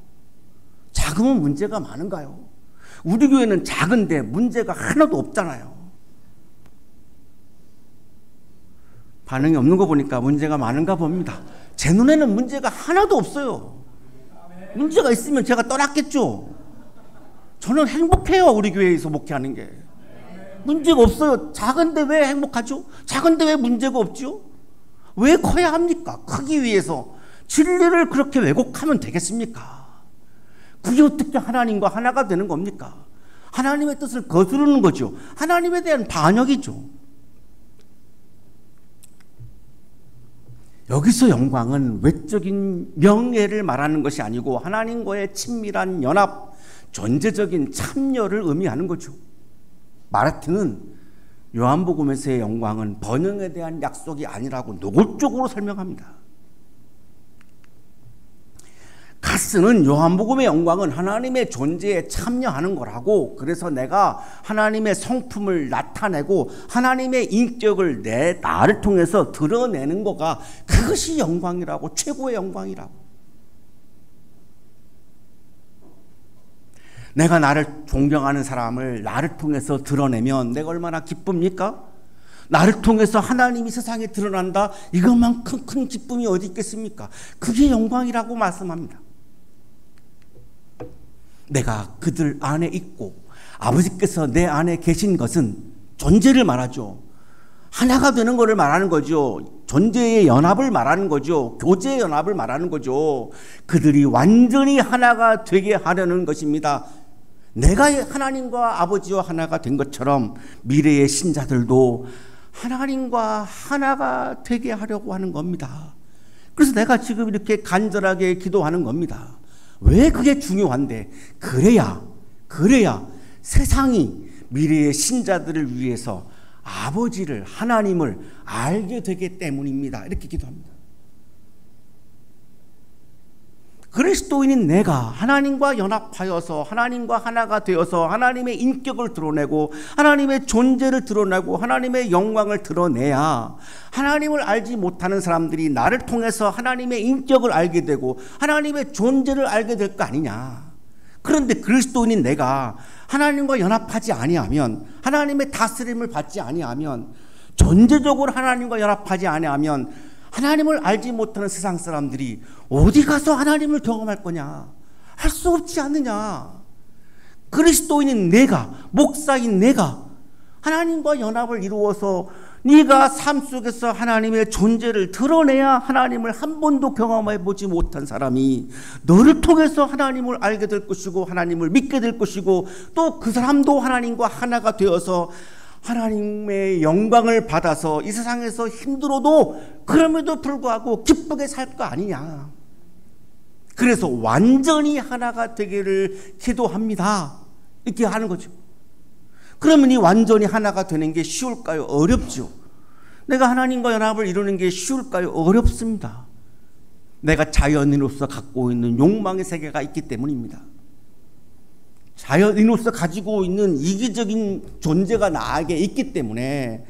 작으면 문제가 많은가요? 우리 교회는 작은데 문제가 하나도 없잖아요. 반응이 없는 거 보니까 문제가 많은가 봅니다. 제 눈에는 문제가 하나도 없어요. 문제가 있으면 제가 떠났겠죠. 저는 행복해요. 우리 교회에서 목회하는 게. 문제가 없어요. 작은데 왜 행복하죠? 작은데 왜 문제가 없죠? 왜 커야 합니까? 크기 위해서 진리를 그렇게 왜곡하면 되겠습니까? 그게 어떻게 하나님과 하나가 되는 겁니까? 하나님의 뜻을 거스르는 거죠. 하나님에 대한 반역이죠. 여기서 영광은 외적인 명예를 말하는 것이 아니고 하나님과의 친밀한 연합, 존재적인 참여를 의미하는 거죠. 마르틴은 요한복음에서의 영광은 번영에 대한 약속이 아니라고 노골적으로 설명합니다. 가스는 요한복음의 영광은 하나님의 존재에 참여하는 거라고, 그래서 내가 하나님의 성품을 나타내고 하나님의 인격을 나를 통해서 드러내는 거가 그것이 영광이라고, 최고의 영광이라고. 내가 나를 존경하는 사람을 나를 통해서 드러내면 내가 얼마나 기쁩니까? 나를 통해서 하나님이 세상에 드러난다. 이것만큼 큰 기쁨이 어디 있겠습니까? 그게 영광이라고 말씀합니다. 내가 그들 안에 있고 아버지께서 내 안에 계신 것은 존재를 말하죠. 하나가 되는 것을 말하는 거죠. 존재의 연합을 말하는 거죠. 교제의 연합을 말하는 거죠. 그들이 완전히 하나가 되게 하려는 것입니다. 내가 하나님과 아버지와 하나가 된 것처럼 미래의 신자들도 하나님과 하나가 되게 하려고 하는 겁니다. 그래서 내가 지금 이렇게 간절하게 기도하는 겁니다. 왜 그게 중요한데? 그래야 세상이 미래의 신자들을 위해서 아버지를, 하나님을 알게 되기 때문입니다. 이렇게 기도합니다. 그리스도인인 내가 하나님과 연합하여서 하나님과 하나가 되어서 하나님의 인격을 드러내고 하나님의 존재를 드러내고 하나님의 영광을 드러내야 하나님을 알지 못하는 사람들이 나를 통해서 하나님의 인격을 알게 되고 하나님의 존재를 알게 될 거 아니냐. 그런데 그리스도인인 내가 하나님과 연합하지 아니하면, 하나님의 다스림을 받지 아니하면, 존재적으로 하나님과 연합하지 아니하면 하나님을 알지 못하는 세상 사람들이 어디 가서 하나님을 경험할 거냐? 할 수 없지 않느냐? 그리스도인인 내가, 목사인 내가 하나님과 연합을 이루어서 네가 삶 속에서 하나님의 존재를 드러내야 하나님을 한 번도 경험해 보지 못한 사람이 너를 통해서 하나님을 알게 될 것이고 하나님을 믿게 될 것이고 또 그 사람도 하나님과 하나가 되어서 하나님의 영광을 받아서 이 세상에서 힘들어도 그럼에도 불구하고 기쁘게 살 거 아니냐. 그래서 완전히 하나가 되기를 기도합니다. 이렇게 하는 거죠. 그러면 이 완전히 하나가 되는 게 쉬울까요? 어렵죠. 내가 하나님과 연합을 이루는 게 쉬울까요? 어렵습니다. 내가 자연인으로서 갖고 있는 욕망의 세계가 있기 때문입니다. 자연인으로서 가지고 있는 이기적인 존재가 나에게 있기 때문에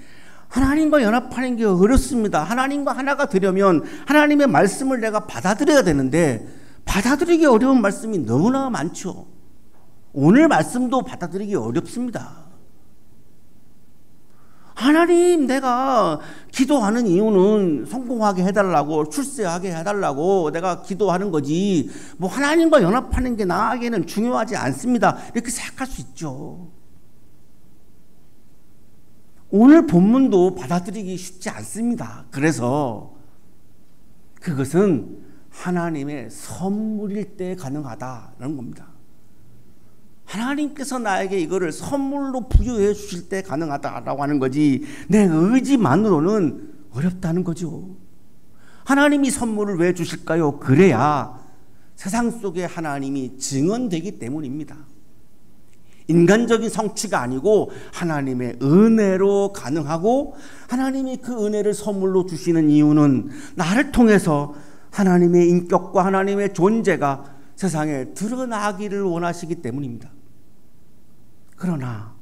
하나님과 연합하는 게 어렵습니다. 하나님과 하나가 되려면 하나님의 말씀을 내가 받아들여야 되는데 받아들이기 어려운 말씀이 너무나 많죠. 오늘 말씀도 받아들이기 어렵습니다. 하나님, 내가 기도하는 이유는 성공하게 해달라고, 출세하게 해달라고 내가 기도하는 거지 뭐 하나님과 연합하는 게 나에게는 중요하지 않습니다. 이렇게 생각할 수 있죠. 오늘 본문도 받아들이기 쉽지 않습니다. 그래서 그것은 하나님의 선물일 때 가능하다는 겁니다. 하나님께서 나에게 이거를 선물로 부여해 주실 때 가능하다라고 하는 거지 내 의지만으로는 어렵다는 거죠. 하나님이 선물을 왜 주실까요? 그래야 세상 속에 하나님이 증언되기 때문입니다. 인간적인 성취가 아니고 하나님의 은혜로 가능하고 하나님이 그 은혜를 선물로 주시는 이유는 나를 통해서 하나님의 인격과 하나님의 존재가 세상에 드러나기를 원하시기 때문입니다. 그러나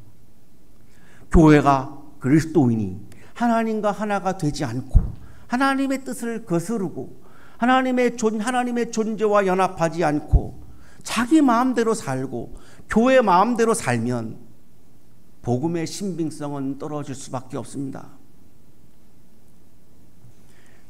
교회가 그리스도인이 하나님과 하나가 되지 않고 하나님의 뜻을 거스르고 하나님의 존재와 연합하지 않고 자기 마음대로 살고 교회 마음대로 살면 복음의 신빙성은 떨어질 수밖에 없습니다.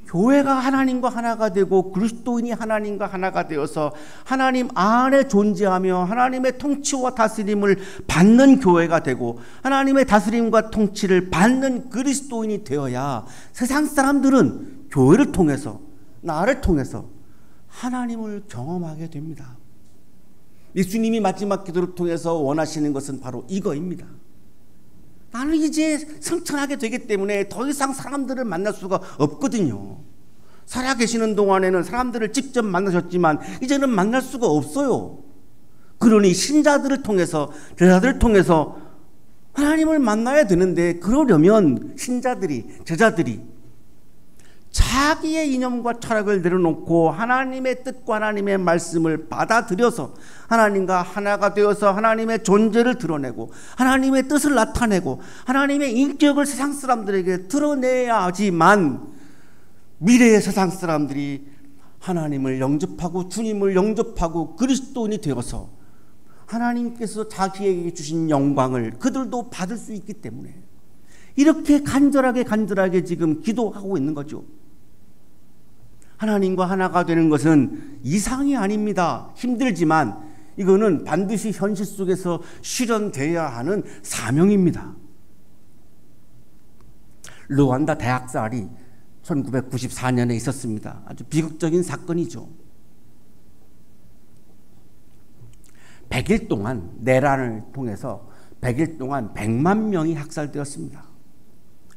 교회가 하나님과 하나가 되고 그리스도인이 하나님과 하나가 되어서 하나님 안에 존재하며 하나님의 통치와 다스림을 받는 교회가 되고 하나님의 다스림과 통치를 받는 그리스도인이 되어야 세상 사람들은 교회를 통해서 나를 통해서 하나님을 경험하게 됩니다. 예수님이 마지막 기도를 통해서 원하시는 것은 바로 이거입니다. 나는 이제 성천하게 되기 때문에 더 이상 사람들을 만날 수가 없거든요. 살아계시는 동안에는 사람들을 직접 만나셨지만 이제는 만날 수가 없어요. 그러니 신자들을 통해서 제자들을 통해서 하나님을 만나야 되는데 그러려면 신자들이 제자들이 자기의 이념과 철학을 내려놓고 하나님의 뜻과 하나님의 말씀을 받아들여서 하나님과 하나가 되어서 하나님의 존재를 드러내고 하나님의 뜻을 나타내고 하나님의 인격을 세상 사람들에게 드러내야지만 미래의 세상 사람들이 하나님을 영접하고 주님을 영접하고 그리스도인이 되어서 하나님께서 자기에게 주신 영광을 그들도 받을 수 있기 때문에 이렇게 간절하게 지금 기도하고 있는 거죠. 하나님과 하나가 되는 것은 이상이 아닙니다. 힘들지만 이거는 반드시 현실 속에서 실현되어야 하는 사명입니다. 르완다 대학살이 1994년에 있었습니다. 아주 비극적인 사건이죠. 100일 동안 내란을 통해서 100일 동안 100만 명이 학살되었습니다.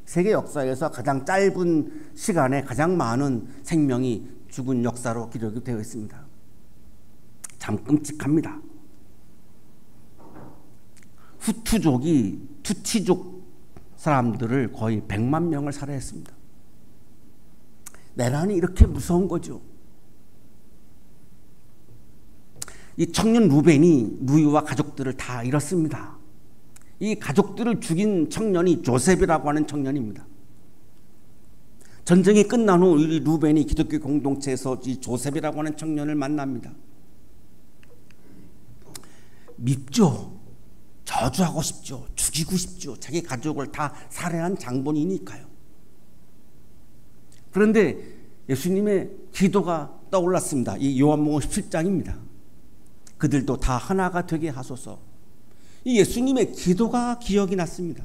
세계 역사에서 가장 짧은 시간에 가장 많은 생명이 죽은 역사로 기록이 되어 있습니다. 참 끔찍합니다. 후투족이 투치족 사람들을 거의 100만 명을 살해했습니다. 내란이 이렇게 무서운 거죠. 이 청년 루벤이 누이와 가족들을 다 잃었습니다. 이 가족들을 죽인 청년이 조셉이라고 하는 청년입니다. 전쟁이 끝난 후 이 루벤이 기독교 공동체에서 이 조셉이라고 하는 청년을 만납니다. 밉죠. 저주하고 싶죠. 죽이고 싶죠. 자기 가족을 다 살해한 장본이니까요. 그런데 예수님의 기도가 떠올랐습니다. 이 요한복음 17장입니다. 그들도 다 하나가 되게 하소서. 이 예수님의 기도가 기억이 났습니다.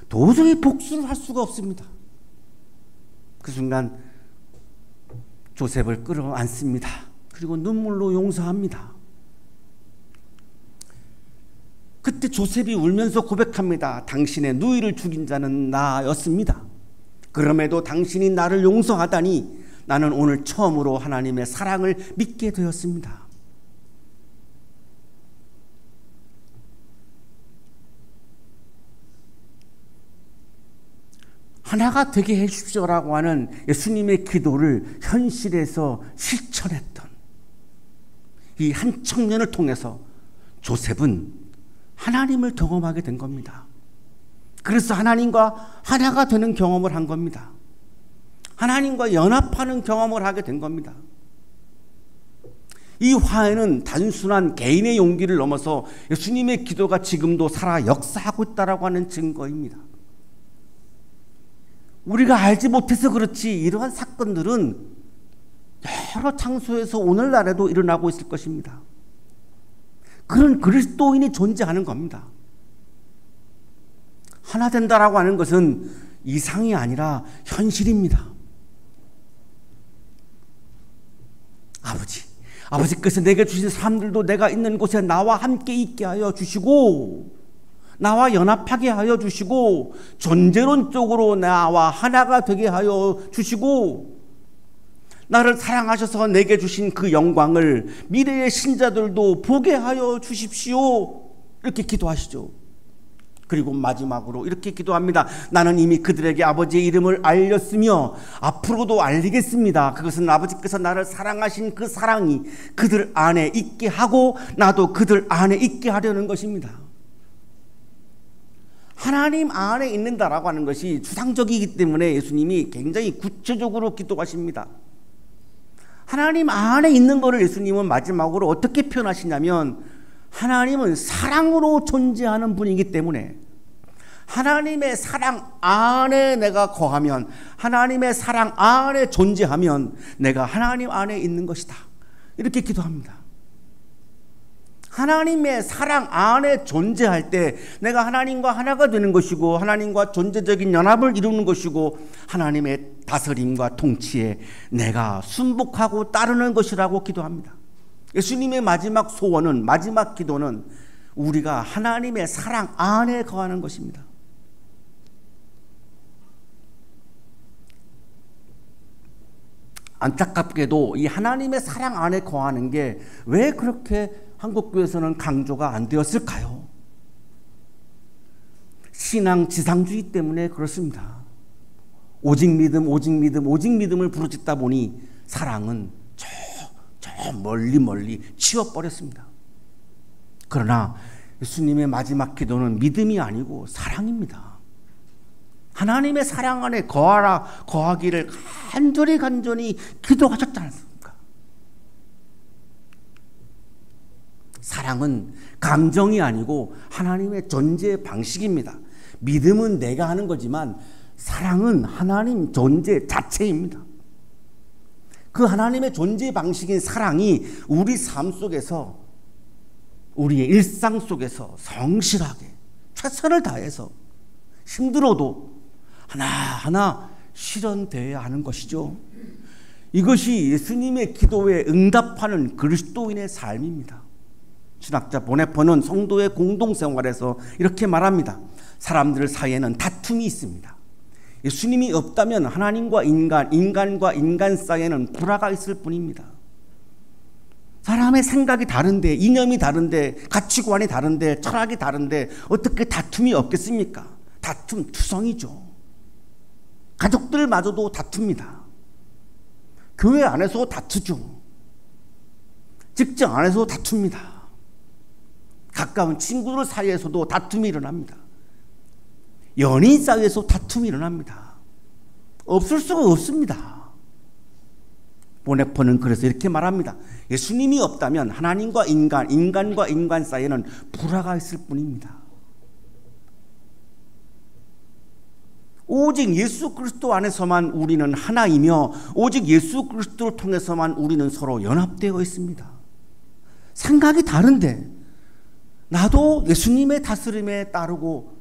도저히 복수를 할 수가 없습니다. 그 순간 조셉을 끌어안습니다. 그리고 눈물로 용서합니다. 그때 조셉이 울면서 고백합니다. 당신의 누이를 죽인 자는 나였습니다. 그럼에도 당신이 나를 용서하다니 나는 오늘 처음으로 하나님의 사랑을 믿게 되었습니다. 하나가 되게 해주십시오라고 하는 예수님의 기도를 현실에서 실천했던 이 한 청년을 통해서 조셉은 하나님을 경험하게 된 겁니다. 그래서 하나님과 하나가 되는 경험을 한 겁니다. 하나님과 연합하는 경험을 하게 된 겁니다. 이 화해는 단순한 개인의 용기를 넘어서 예수님의 기도가 지금도 살아 역사하고 있다고 하는 증거입니다. 우리가 알지 못해서 그렇지 이러한 사건들은 여러 장소에서 오늘날에도 일어나고 있을 것입니다. 그런 그리스도인이 존재하는 겁니다. 하나 된다라고 하는 것은 이상이 아니라 현실입니다. 아버지께서 내게 주신 사람들도 내가 있는 곳에 나와 함께 있게 하여 주시고 나와 연합하게 하여 주시고 존재론적으로 나와 하나가 되게 하여 주시고 나를 사랑하셔서 내게 주신 그 영광을 미래의 신자들도 보게 하여 주십시오. 이렇게 기도하시죠. 그리고 마지막으로 이렇게 기도합니다. 나는 이미 그들에게 아버지의 이름을 알렸으며 앞으로도 알리겠습니다. 그것은 아버지께서 나를 사랑하신 그 사랑이 그들 안에 있게 하고 나도 그들 안에 있게 하려는 것입니다. 하나님 안에 있는다라고 하는 것이 추상적이기 때문에 예수님이 굉장히 구체적으로 기도하십니다. 하나님 안에 있는 것을 예수님은 마지막으로 어떻게 표현하시냐면 하나님은 사랑으로 존재하는 분이기 때문에 하나님의 사랑 안에 내가 거하면 하나님의 사랑 안에 존재하면 내가 하나님 안에 있는 것이다. 이렇게 기도합니다. 하나님의 사랑 안에 존재할 때 내가 하나님과 하나가 되는 것이고 하나님과 존재적인 연합을 이루는 것이고 하나님의 다스림과 통치에 내가 순복하고 따르는 것이라고 기도합니다. 예수님의 마지막 소원은 마지막 기도는 우리가 하나님의 사랑 안에 거하는 것입니다. 안타깝게도 이 하나님의 사랑 안에 거하는 게 왜 그렇게 한국교회에서는 강조가 안 되었을까요? 신앙 지상주의 때문에 그렇습니다. 오직 믿음을 부르짖다 보니 사랑은 저 멀리 치워버렸습니다. 그러나 예수님의 마지막 기도는 믿음이 아니고 사랑입니다. 하나님의 사랑 안에 거하기를 간절히 기도하셨지 않습니까? 사랑은 감정이 아니고 하나님의 존재 방식입니다. 믿음은 내가 하는 거지만 사랑은 하나님 존재 자체입니다. 그 하나님의 존재 방식인 사랑이 우리 삶 속에서, 우리의 일상 속에서 성실하게 최선을 다해서 힘들어도 하나하나 실현되어야 하는 것이죠. 이것이 예수님의 기도에 응답하는 그리스도인의 삶입니다. 신학자 보네퍼는 성도의 공동생활에서 이렇게 말합니다. 사람들 사이에는 다툼이 있습니다. 예수님이 없다면 하나님과 인간, 인간과 인간 사이에는 불화가 있을 뿐입니다. 사람의 생각이 다른데, 이념이 다른데, 가치관이 다른데, 철학이 다른데 어떻게 다툼이 없겠습니까? 다툼 투성이죠. 가족들마저도 다툽니다. 교회 안에서 다투죠. 직장 안에서 다툽니다. 가까운 친구들 사이에서도 다툼이 일어납니다. 연인 사이에서 다툼이 일어납니다. 없을 수가 없습니다. 보네퍼는 그래서 이렇게 말합니다. 예수님이 없다면 하나님과 인간, 인간과 인간 사이에는 불화가 있을 뿐입니다. 오직 예수 그리스도 안에서만 우리는 하나이며 오직 예수 그리스도를 통해서만 우리는 서로 연합되어 있습니다. 생각이 다른데 나도 예수님의 다스림에 따르고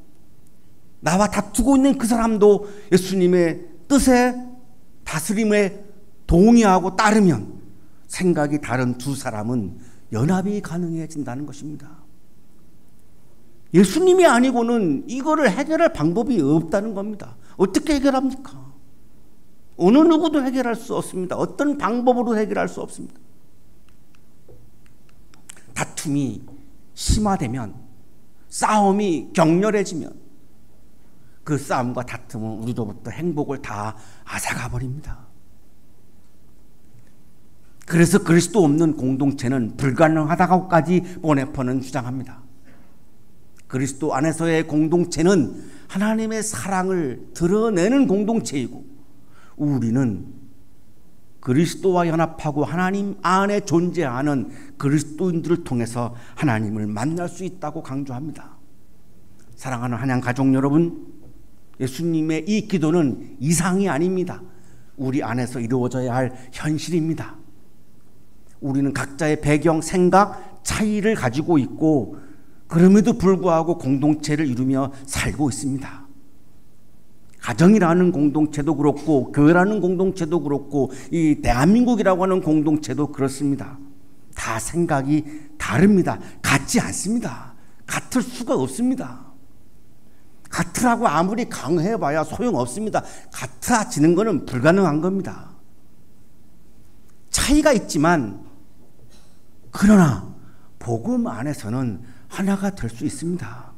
나와 다투고 있는 그 사람도 예수님의 뜻에 다스림에 동의하고 따르면 생각이 다른 두 사람은 연합이 가능해진다는 것입니다. 예수님이 아니고는 이거를 해결할 방법이 없다는 겁니다. 어떻게 해결합니까? 어느 누구도 해결할 수 없습니다. 어떤 방법으로 해결할 수 없습니다. 다툼이 심화되면, 싸움이 격렬해지면 그 싸움과 다툼은 우리로부터 행복을 다 앗아가 버립니다. 그래서 그리스도 없는 공동체는 불가능하다고까지 보네퍼는 주장합니다. 그리스도 안에서의 공동체는 하나님의 사랑을 드러내는 공동체이고 우리는 그리스도와 연합하고 하나님 안에 존재하는 그리스도인들을 통해서 하나님을 만날 수 있다고 강조합니다. 사랑하는 한양 가족 여러분, 예수님의 이 기도는 이상이 아닙니다. 우리 안에서 이루어져야 할 현실입니다. 우리는 각자의 배경, 생각, 차이를 가지고 있고 그럼에도 불구하고 공동체를 이루며 살고 있습니다. 가정이라는 공동체도 그렇고 교회라는 공동체도 그렇고 이 대한민국이라고 하는 공동체도 그렇습니다. 다 생각이 다릅니다. 같지 않습니다. 같을 수가 없습니다. 같으라고 아무리 강해봐야 소용없습니다. 같아지는 것은 불가능한 겁니다. 차이가 있지만 그러나 복음 안에서는 하나가 될 수 있습니다.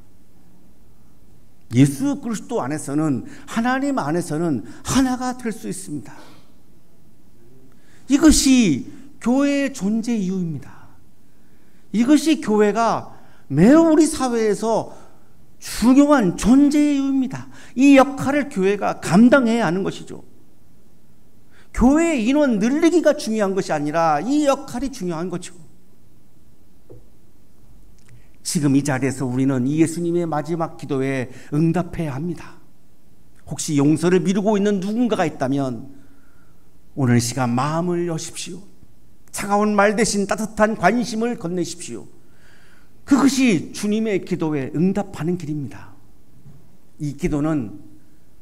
예수 그리스도 안에서는, 하나님 안에서는 하나가 될 수 있습니다. 이것이 교회의 존재 이유입니다. 이것이 교회가 매우 우리 사회에서 중요한 존재 이유입니다. 이 역할을 교회가 감당해야 하는 것이죠. 교회의 인원 늘리기가 중요한 것이 아니라 이 역할이 중요한 거죠. 지금 이 자리에서 우리는 이 예수님의 마지막 기도에 응답해야 합니다. 혹시 용서를 미루고 있는 누군가가 있다면 오늘 시간 마음을 여십시오. 차가운 말 대신 따뜻한 관심을 건네십시오. 그것이 주님의 기도에 응답하는 길입니다. 이 기도는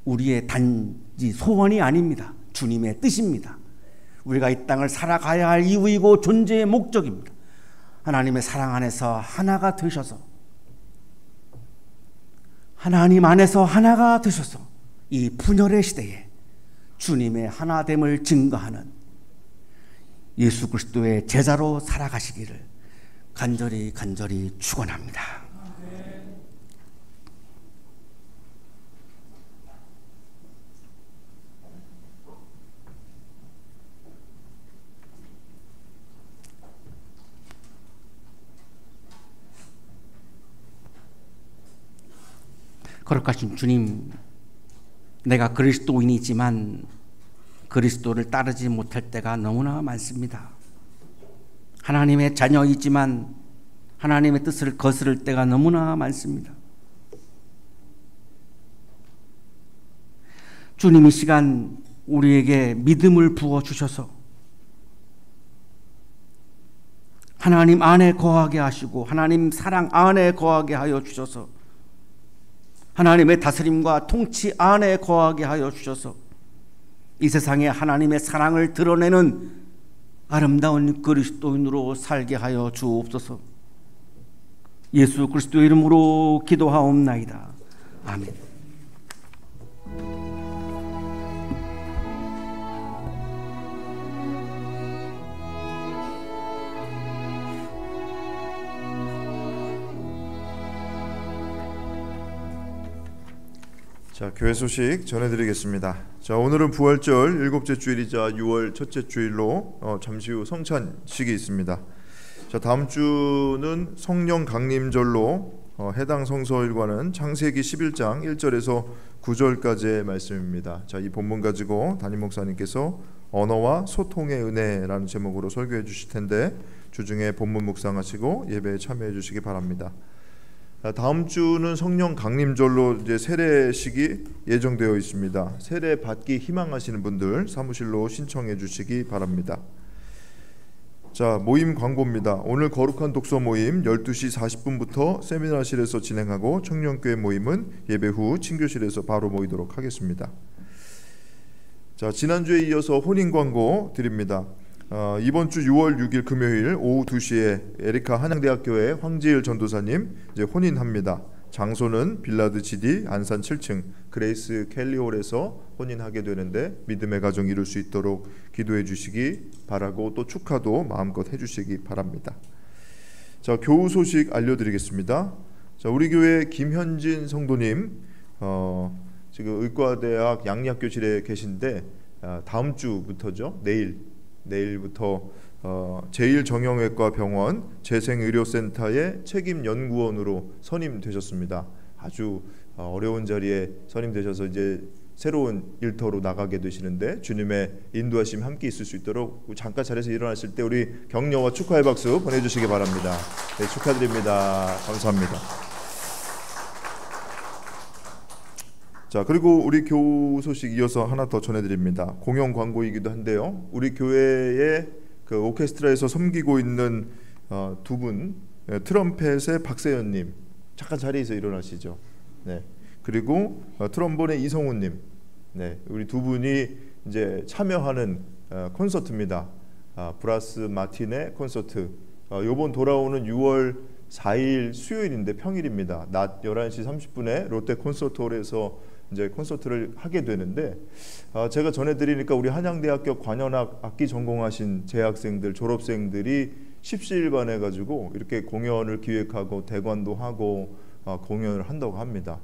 우리의 단지 소원이 아닙니다. 주님의 뜻입니다. 우리가 이 땅을 살아가야 할 이유이고 존재의 목적입니다. 하나님의 사랑 안에서 하나가 되셔서, 하나님 안에서 하나가 되셔서 이 분열의 시대에 주님의 하나됨을 증거하는 예수 그리스도의 제자로 살아가시기를 간절히 축원합니다. 거룩하신 주님, 내가 그리스도인이지만 그리스도를 따르지 못할 때가 너무나 많습니다. 하나님의 자녀이지만 하나님의 뜻을 거스를 때가 너무나 많습니다. 주님 이 시간 우리에게 믿음을 부어주셔서 하나님 안에 거하게 하시고 하나님 사랑 안에 거하게 하여 주셔서 하나님의 다스림과 통치 안에 거하게 하여 주셔서 이 세상에 하나님의 사랑을 드러내는 아름다운 그리스도인으로 살게 하여 주옵소서. 예수 그리스도의 이름으로 기도하옵나이다. 아멘. 자, 교회 소식 전해드리겠습니다. 자, 오늘은 부활절 일곱째 주일이자 6월 첫째 주일로 잠시 후 성찬식이 있습니다. 자, 다음 주는 성령 강림절로 해당 성서일과는 창세기 11장 1절에서 9절까지의 말씀입니다. 자, 이 본문 가지고 담임 목사님께서 언어와 소통의 은혜라는 제목으로 설교해 주실 텐데 주중에 본문 묵상하시고 예배에 참여해 주시기 바랍니다. 다음 주는 성령 강림절로 이제 세례식이 예정되어 있습니다. 세례 받기 희망하시는 분들 사무실로 신청해 주시기 바랍니다. 자, 모임 광고입니다. 오늘 거룩한 독서 모임 12시 40분부터 세미나실에서 진행하고 청년교회 모임은 예배 후 친교실에서 바로 모이도록 하겠습니다. 자, 지난주에 이어서 혼인 광고 드립니다. 이번 주 6월 6일 금요일 오후 2시에 에리카 한양대학교의 황지일 전도사님 이제 혼인합니다. 장소는 빌라드 GD 안산 7층 그레이스 켈리홀에서 혼인하게 되는데 믿음의 가정 이룰 수 있도록 기도해 주시기 바라고 또 축하도 마음껏 해주시기 바랍니다. 자, 교우 소식 알려드리겠습니다. 자, 우리 교회 김현진 성도님 지금 의과대학 양리학교실에 계신데 다음 주부터죠. 내일부터 제1정형외과 병원 재생의료센터의 책임연구원으로 선임되셨습니다. 아주 어려운 자리에 선임되셔서 이제 새로운 일터로 나가게 되시는데 주님의 인도하심 함께 있을 수 있도록 잠깐 자리에서 일어나실 때 우리 격려와 축하의 박수 보내주시기 바랍니다. 네, 축하드립니다. 감사합니다. 자, 그리고 우리 교우 소식 이어서 하나 더 전해드립니다. 공연 광고이기도 한데요. 우리 교회의 그 오케스트라에서 섬기고 있는 두 분, 트럼펫의 박세연님 잠깐 자리에서 일어나시죠. 네. 그리고 트럼본의 이성훈님, 네, 우리 두 분이 이제 참여하는 콘서트입니다. 브라스 마틴의 콘서트. 이번 돌아오는 6월 4일 수요일인데 평일입니다. 낮 11시 30분에 롯데 콘서트홀에서 이제 콘서트를 하게 되는데 제가 전해드리니까 우리 한양대학교 관현악 악기 전공하신 재학생들 졸업생들이 십시일반해 가지고 이렇게 공연을 기획하고 대관도 하고 공연을 한다고 합니다.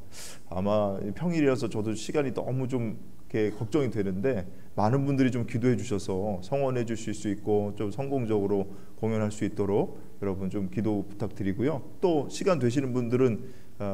아마 평일이라서 저도 시간이 너무 좀 이렇게 걱정이 되는데 많은 분들이 좀 기도해 주셔서 성원해 주실 수 있고 좀 성공적으로 공연할 수 있도록 여러분 좀 기도 부탁드리고요. 또 시간 되시는 분들은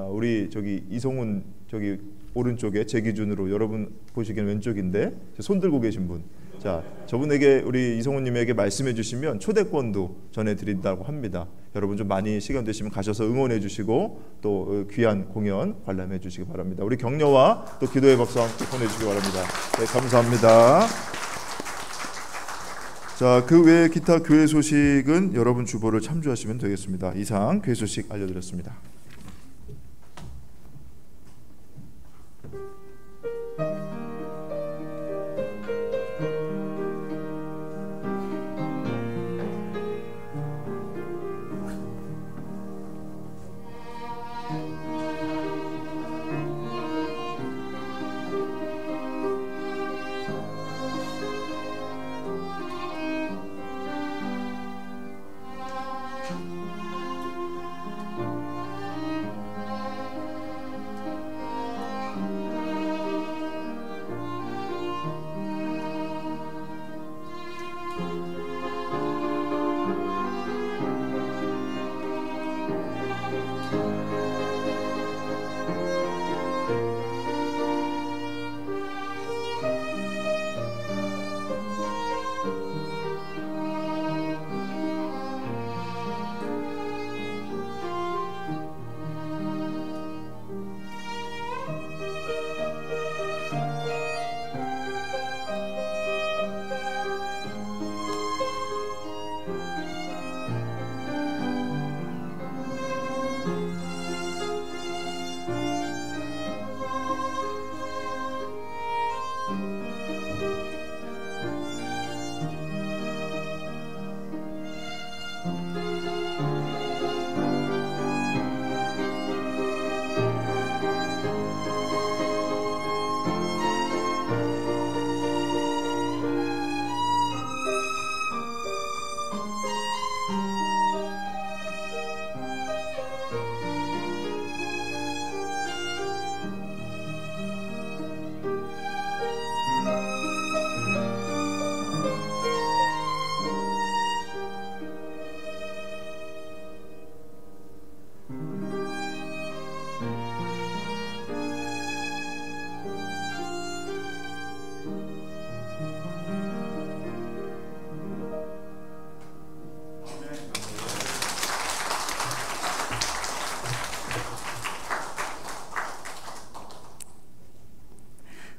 우리 저기 이성훈 저기 오른쪽에 제 기준으로 여러분 보시기엔 왼쪽인데 손 들고 계신 분, 자, 저분에게 우리 이성훈님에게 말씀해 주시면 초대권도 전해드린다고 합니다. 여러분 좀 많이 시간 되시면 가셔서 응원해 주시고 또 귀한 공연 관람해 주시기 바랍니다. 우리 격려와 또 기도의 박수 함께 보내주시기 바랍니다. 네, 감사합니다. 자, 그 외에 기타 교회 소식은 여러분 주보를 참조하시면 되겠습니다. 이상 교회 소식 알려드렸습니다.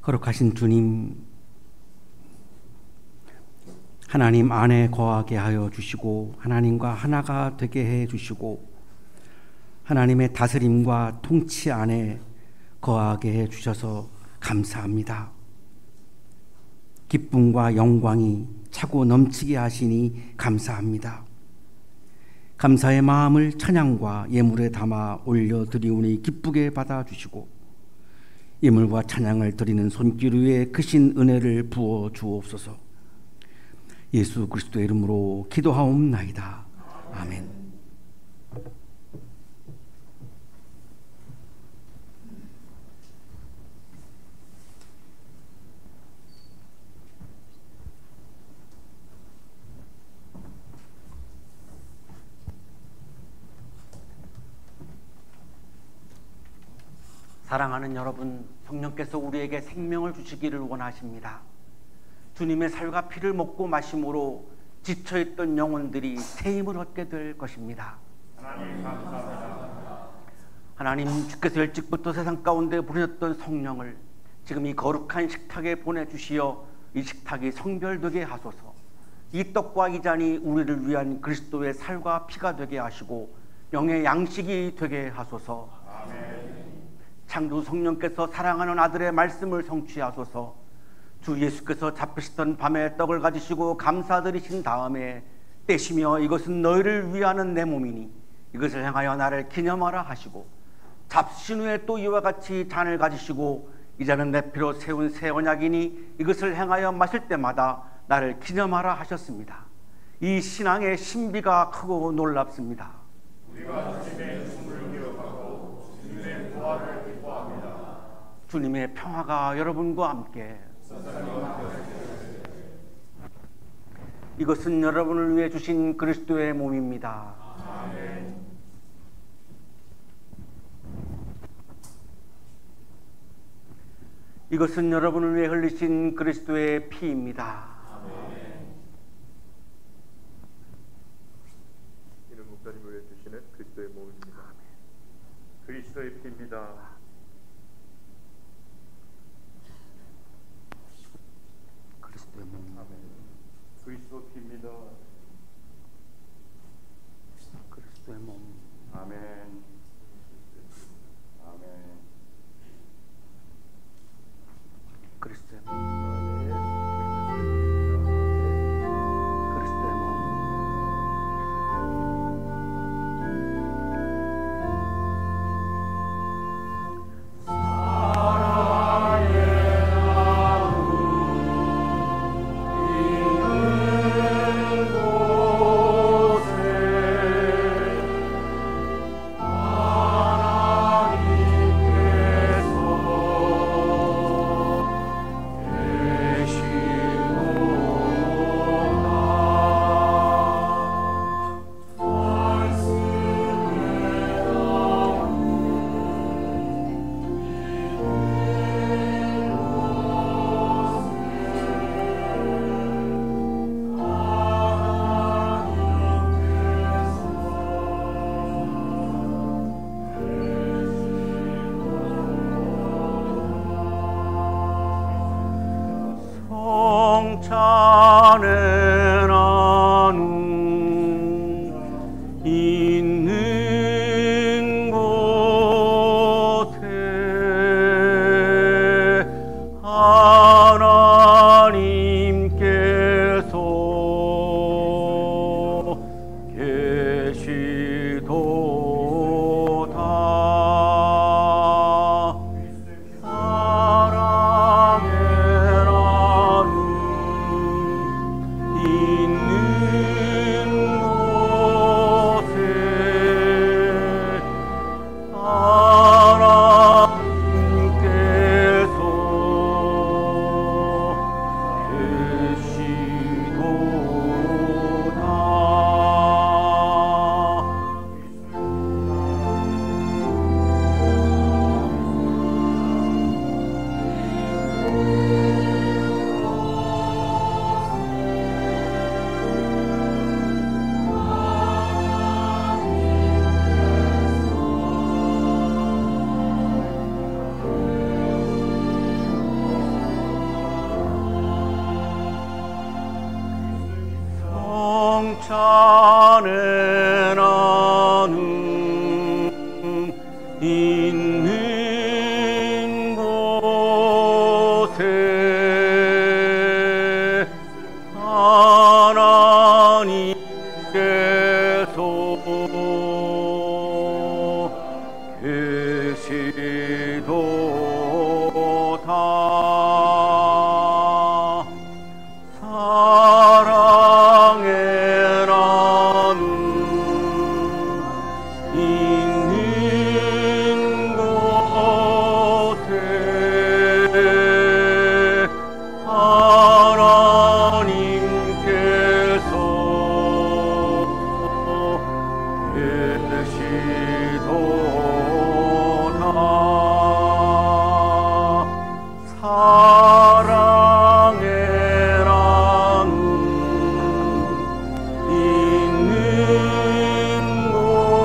거룩하신 주님, 하나님 안에 거하게 하여 주시고 하나님과 하나가 되게 해 주시고 하나님의 다스림과 통치 안에 거하게 해 주셔서 감사합니다. 기쁨과 영광이 차고 넘치게 하시니 감사합니다. 감사의 마음을 찬양과 예물에 담아 올려드리오니 기쁘게 받아주시고 예물과 찬양을 드리는 손길 위에 크신 은혜를 부어 주옵소서. 예수 그리스도의 이름으로 기도하옵나이다. 아멘. 사랑하는 여러분, 성령께서 우리에게 생명을 주시기를 원하십니다. 주님의 살과 피를 먹고 마심으로 지쳐있던 영혼들이 새 힘을 얻게 될 것입니다. 하나님 감사합니다. 하나님, 주께서 일찍부터 세상 가운데 보내셨던 성령을 지금 이 거룩한 식탁에 보내주시어 이 식탁이 성별되게 하소서. 이 떡과 이 잔이 우리를 위한 그리스도의 살과 피가 되게 하시고 영의 양식이 되게 하소서. 아멘. 창조 성령께서 사랑하는 아들의 말씀을 성취하소서. 주 예수께서 잡히시던 밤에 떡을 가지시고 감사드리신 다음에 떼시며 이것은 너희를 위하는 내 몸이니 이것을 향하여 나를 기념하라 하시고 잡수신 후에 또 이와 같이 잔을 가지시고 이 잔은 내 피로 세운 새 언약이니 이것을 행하여 마실 때마다 나를 기념하라 하셨습니다. 이 신앙의 신비가 크고 놀랍습니다. 우리가 주님의 죽음을 기억하고 주님의 부활을 기뻐합니다. 주님의 평화가 여러분과 함께. 이것은 여러분을 위해 주신 그리스도의 몸입니다. 아멘. 이것은 여러분을 위해 흘리신 그리스도의 피입니다. 아멘. 이는 목사님을 위해 주시는 그리스도의 몸입니다. 아멘. 그리스도의 피입니다. 그리스도의 몸. 아멘. 그리스도 피입니다. 그리스도의 몸. 아멘. 아멘. 그리스도의 몸. 그리스도의 몸. 성찬에 나눔 있는 곳에 하나님께서 계시도다. 산에 나는 있는 곳에 하나님께서 계시도다. 사랑에 나는 있는 곳에 하나님께서 계시도다. 사랑에 나는 있는 곳에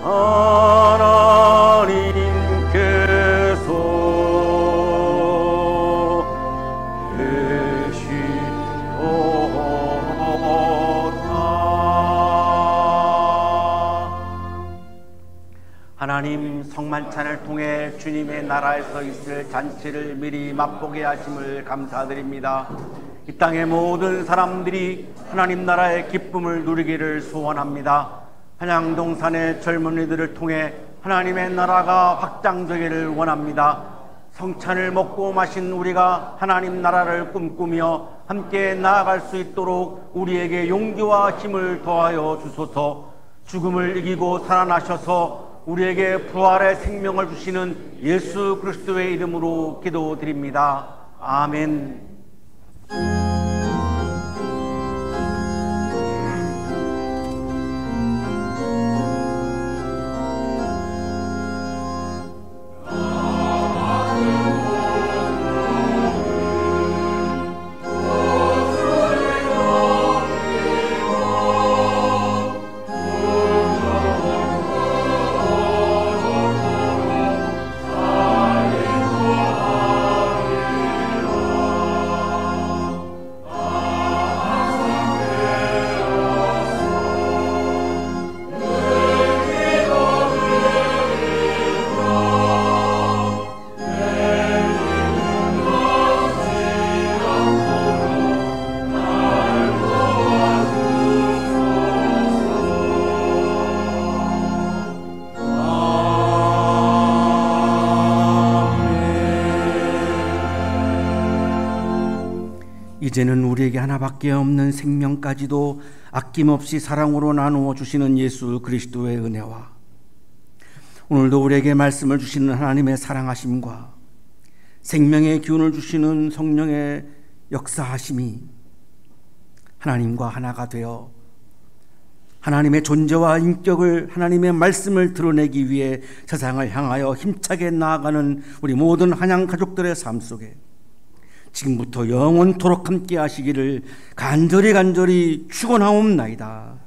하나님께서 계시도다. 하나님 성만찬을 통해 주님의 나라에서 있을 잔치를 미리 맛보게 하심을 감사드립니다. 이 땅의 모든 사람들이 하나님 나라의 기쁨을 누리기를 소원합니다. 한양동산의 젊은이들을 통해 하나님의 나라가 확장되기를 원합니다. 성찬을 먹고 마신 우리가 하나님 나라를 꿈꾸며 함께 나아갈 수 있도록 우리에게 용기와 힘을 더하여 주소서. 죽음을 이기고 살아나셔서 우리에게 부활의 생명을 주시는 예수 그리스도의 이름으로 기도드립니다. 아멘. 이제는 우리에게 하나밖에 없는 생명까지도 아낌없이 사랑으로 나누어 주시는 예수 그리스도의 은혜와 오늘도 우리에게 말씀을 주시는 하나님의 사랑하심과 생명의 기운을 주시는 성령의 역사하심이 하나님과 하나가 되어 하나님의 존재와 인격을, 하나님의 말씀을 드러내기 위해 세상을 향하여 힘차게 나아가는 우리 모든 한양 가족들의 삶 속에 지금부터 영원토록 함께 하시기를 간절히 축원하옵나이다.